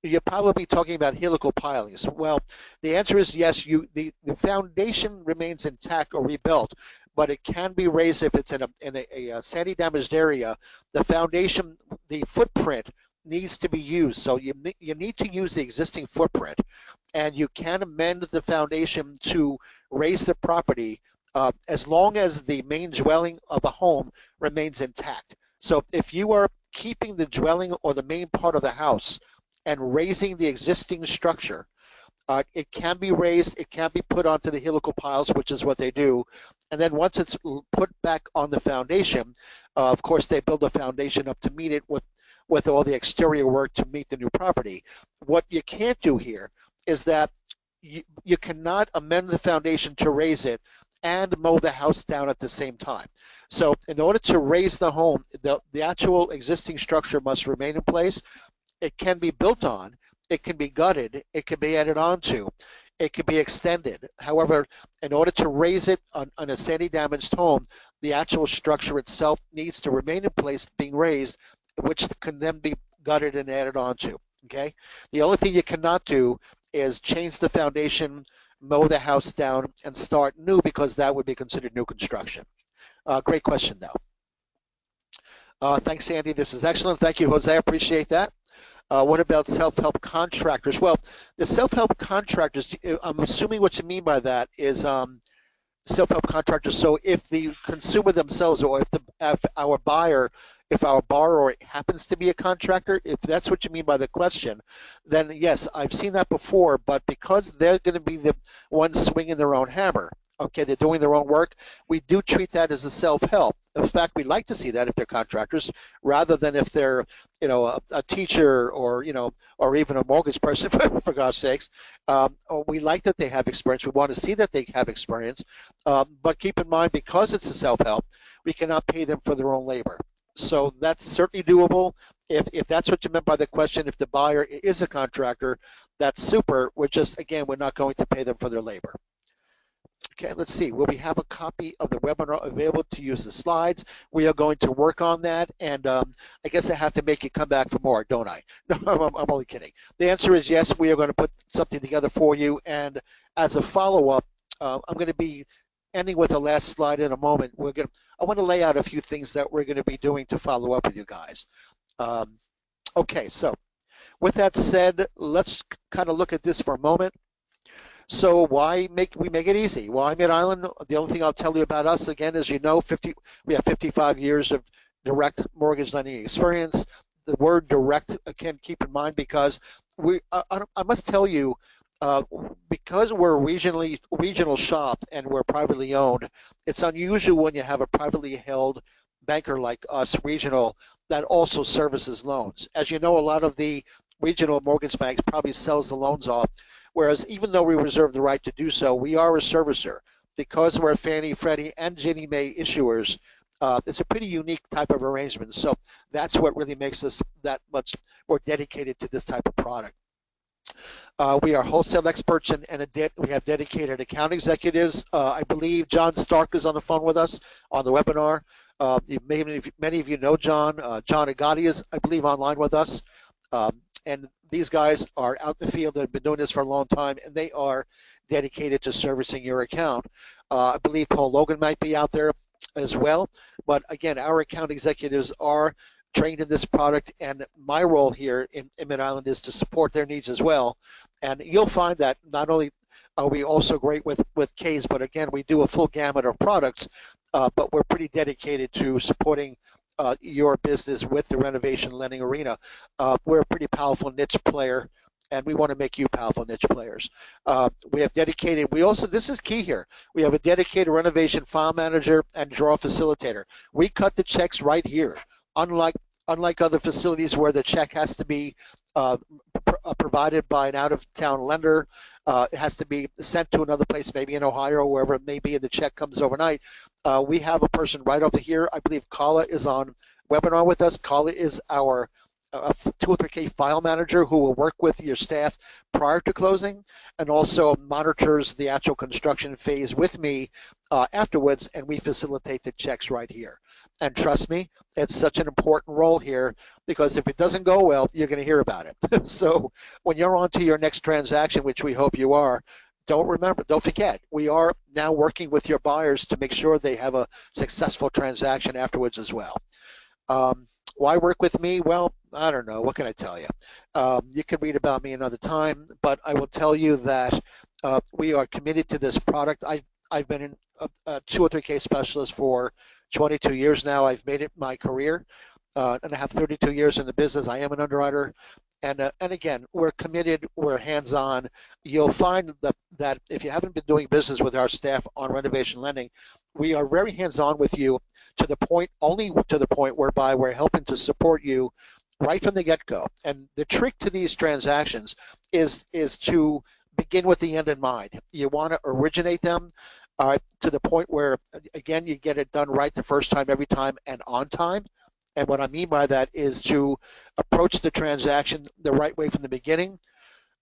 you're probably talking about helical pilings. Well, the answer is yes. The foundation remains intact or rebuilt, but it can be raised if it's in a sandy damaged area. The foundation, the footprint needs to be used. So you need to use the existing footprint, and you can amend the foundation to raise the property as long as the main dwelling of the home remains intact. So if you are keeping the dwelling or the main part of the house and raising the existing structure, it can be raised, it can be put onto the helical piles, which is what they do. And then once it's put back on the foundation, of course, they build a foundation up to meet it with all the exterior work to meet the new property. What you can't do here is that you cannot amend the foundation to raise it and mow the house down at the same time. So in order to raise the home, the actual existing structure must remain in place. It can be built on, it can be gutted, it can be added onto, it can be extended. However, in order to raise it on a sandy damaged home, the actual structure itself needs to remain in place, being raised, which can then be gutted and added onto. Okay? The only thing you cannot do is change the foundation, mow the house down, and start new, because that would be considered new construction. Great question, though. Thanks, Andy. This is excellent. Thank you, Jose. I appreciate that. What about self-help contractors? Well, the self-help contractors, I'm assuming what you mean by that is self-help contractors. So if the consumer themselves, or if our borrower happens to be a contractor, if that's what you mean by the question, then yes, I've seen that before, but because they're going to be the ones swinging their own hammer, okay, they're doing their own work, we do treat that as a self-help. In fact, we like to see that if they're contractors, rather than if they're, a teacher or, or even a mortgage person, for God's sakes. We like that they have experience. We want to see that they have experience. But keep in mind, because it's a self-help, we cannot pay them for their own labor. So that's certainly doable. If that's what you meant by the question, if the buyer is a contractor, that's super. We're not going to pay them for their labor. Okay, let's see. Will we have a copy of the webinar available to use the slides? We are going to work on that, and I guess I have to make you come back for more, don't I? No, I'm only kidding. The answer is yes, we are going to put something together for you, and as a follow-up, I'm going to be ending with the last slide in a moment. I want to lay out a few things that we're going to be doing to follow up with you guys. Okay, so with that said, let's kind of look at this for a moment. So why we make it easy? Why Mid-Island? The only thing I'll tell you about us, again, is we have 55 years of direct mortgage lending experience. The word direct, again, keep in mind, because I must tell you, because we're regional shop and we're privately owned, it's unusual when you have a privately held banker like us, regional, that also services loans. As you know, a lot of the regional mortgage banks probably sells the loans off, whereas even though we reserve the right to do so, we are a servicer. Because we're Fannie, Freddie, and Ginnie Mae issuers, it's a pretty unique type of arrangement. So that's what really makes us that much more dedicated to this type of product. We are wholesale experts, and we have dedicated account executives. I believe John Stark is on the phone with us on the webinar. Many of you know John. John Agati is, I believe, online with us. And these guys are out in the field and have been doing this for a long time, and they are dedicated to servicing your account. I believe Paul Logan might be out there as well. But again, our account executives are trained in this product, and my role here in Mid-Island is to support their needs as well. And you'll find that not only are we also great with Ks, but again, we do a full gamut of products, but we're pretty dedicated to supporting your business with the renovation lending arena. We're a pretty powerful niche player, and we want to make you powerful niche players. We have dedicated, this is key here, we have a dedicated renovation file manager and draw facilitator. We cut the checks right here, unlike other facilities where the check has to be provided by an out-of-town lender. It has to be sent to another place, maybe in Ohio or wherever it may be, and the check comes overnight. We have a person right over here. I believe Carla is on webinar with us. Carla is our 203K file manager who will work with your staff prior to closing and also monitors the actual construction phase with me afterwards, and we facilitate the checks right here. And trust me, it's such an important role here because if it doesn't go well, you're going to hear about it. So when you're on to your next transaction, which we hope you are, don't forget, we are now working with your buyers to make sure they have a successful transaction afterwards as well. Why work with me? Well, I don't know. What can I tell you? You can read about me another time, but I will tell you that we are committed to this product. I've been a 203K specialist for 22 years now. I've made it my career, and I have 32 years in the business. I am an underwriter. And again, we're committed, we're hands-on. You'll find that if you haven't been doing business with our staff on renovation lending, we are very hands-on with you only to the point whereby we're helping to support you right from the get-go. And the trick to these transactions is to begin with the end in mind. You want to originate them to the point where, again, you get it done right the first time, every time, and on time. And what I mean by that is to approach the transaction the right way from the beginning,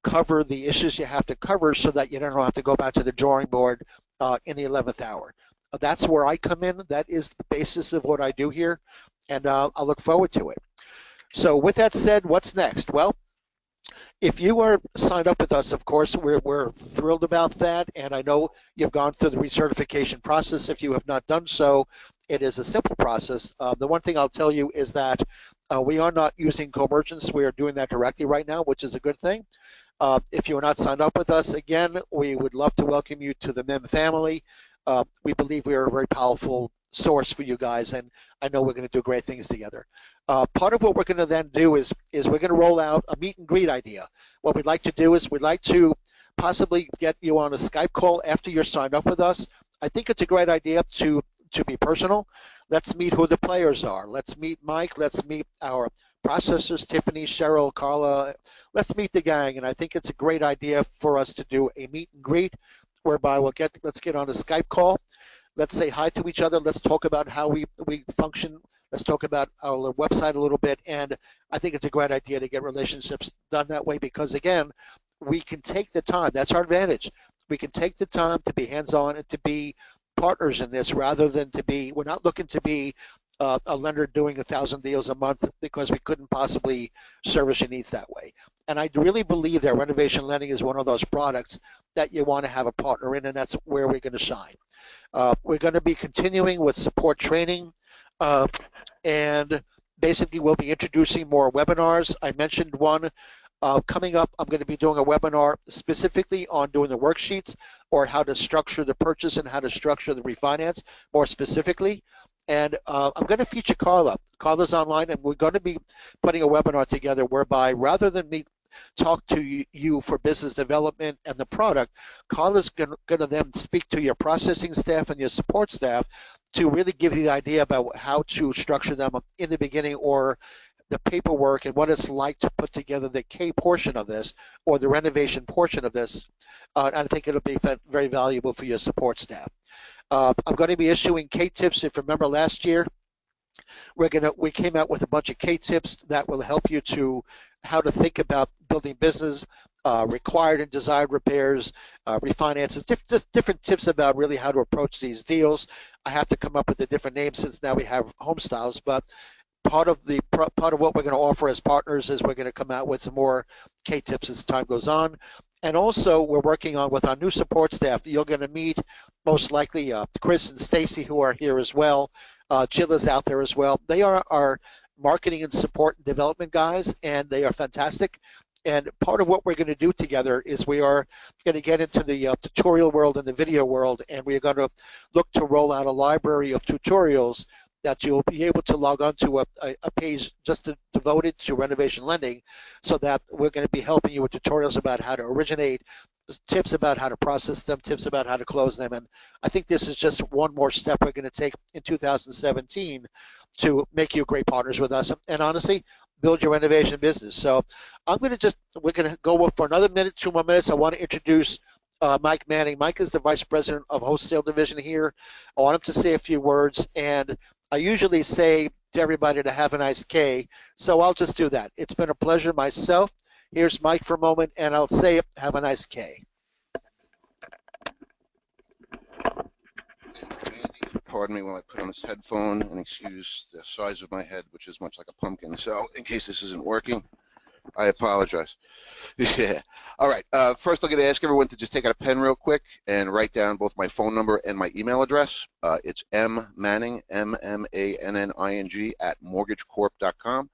cover the issues you have to cover so that you don't have to go back to the drawing board in the 11th hour. That's where I come in. That is the basis of what I do here, and I look forward to it. So with that said, what's next? Well, if you are signed up with us, of course, we're thrilled about that, and I know you've gone through the recertification process. If you have not done so, it is a simple process. The one thing I'll tell you is that we are not using co-merchants. We are doing that directly right now, which is a good thing. If you are not signed up with us, again, we would love to welcome you to the MIM family. We believe we are a very powerful source for you guys, and I know we're going to do great things together. Part of what we're going to then do is we're going to roll out a meet and greet idea. What we'd like to do is we'd like to possibly get you on a Skype call after you're signed up with us. I think it's a great idea to be personal. Let's meet who the players are. Let's meet Mike. Let's meet our processors, Tiffany, Cheryl, Carla. Let's meet the gang, and I think it's a great idea for us to do a meet and greet whereby let's get on a Skype call. Let's say hi to each other. Let's talk about how we function. Let's talk about our website a little bit. And I think it's a great idea to get relationships done that way because, again, we can take the time. That's our advantage. We can take the time to be hands-on and to be partners in this rather than we're not looking to be a lender doing 1,000 deals a month because we couldn't possibly service your needs that way. And I really believe that renovation lending is one of those products that you want to have a partner in, and that's where we're going to shine. We're going to be continuing with support training, and basically we'll be introducing more webinars. I mentioned one. Coming up, I'm going to be doing a webinar specifically on doing the worksheets or how to structure the purchase and how to structure the refinance more specifically. And I'm going to feature Carla. Carla's online, and we're going to be putting a webinar together whereby rather than me talk to you for business development and the product, Carla's going to then speak to your processing staff and your support staff to really give you the idea about how to structure them in the beginning or the paperwork and what it's like to put together the K portion of this or the renovation portion of this. And I think it'll be very valuable for your support staff. I'm going to be issuing K tips. If you remember last year, we came out with a bunch of K tips that will help you to how to think about building business, required and desired repairs, refinances, just different tips about really how to approach these deals. I have to come up with a different name since now we have home styles, but part of what we're going to offer as partners is we're going to come out with some more K tips as time goes on. And also we're working on with our new support staff. You're going to meet most likely Chris and Stacy, who are here as well. Jill is out there as well. They are our marketing and support and development guys, and they are fantastic. And part of what we're going to do together is we are going to get into the tutorial world and the video world, and we are going to look to roll out a library of tutorials that you'll be able to log on to a page just devoted to renovation lending, so that we're going to be helping you with tutorials about how to originate, tips about how to process them, tips about how to close them. And I think this is just one more step we're going to take in 2017 to make you great partners with us and honestly build your renovation business. So we're going to go for another minute, 2 more minutes. I want to introduce Mike Manning. Mike is the Vice President of Wholesale Division here. I want him to say a few words, and I usually say to everybody to have a nice K, so I'll just do that. It's been a pleasure myself. Here's Mike for a moment, and I'll say it, have a nice K. Pardon me while I put on this headphone, and excuse the size of my head, which is much like a pumpkin. So in case this isn't working, I apologize. Yeah. All right. First, I'm going to ask everyone to just take out a pen real quick and write down both my phone number and my email address. It's mmanning, MMANNING, at MortgageCorp.com.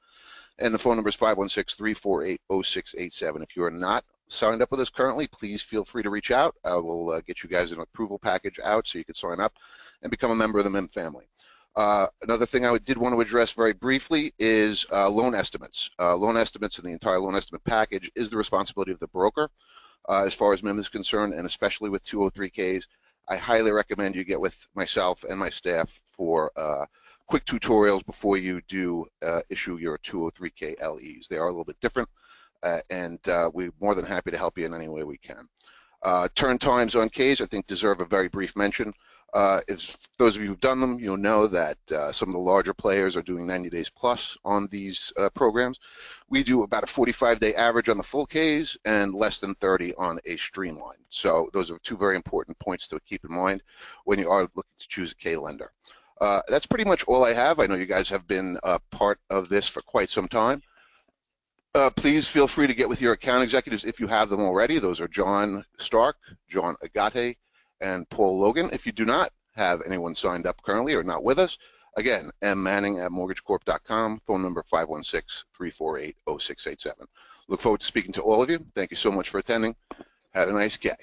And the phone number is 516-348-0687. If you are not signed up with us currently, please feel free to reach out. I will get you guys an approval package out so you can sign up and become a member of the MEM family. Another thing I did want to address very briefly is loan estimates. Loan estimates and the entire loan estimate package is the responsibility of the broker as far as MEM is concerned, and especially with 203Ks. I highly recommend you get with myself and my staff for quick tutorials before you do issue your 203K LEs. They are a little bit different, and we're more than happy to help you in any way we can. Turn times on Ks, I think, deserve a very brief mention. If those of you who've done them, you'll know that some of the larger players are doing 90 days plus on these programs. We do about a 45-day average on the full Ks and less than 30 on a streamline. So those are two very important points to keep in mind when you are looking to choose a K lender. That's pretty much all I have. I know you guys have been part of this for quite some time. Please feel free to get with your account executives if you have them already. Those are John Stark, John Agate, and Paul Logan. If you do not have anyone signed up currently or not with us, again, mmanning at MortgageCorp.com, phone number 516-348-0687. Look forward to speaking to all of you. Thank you so much for attending. Have a nice day.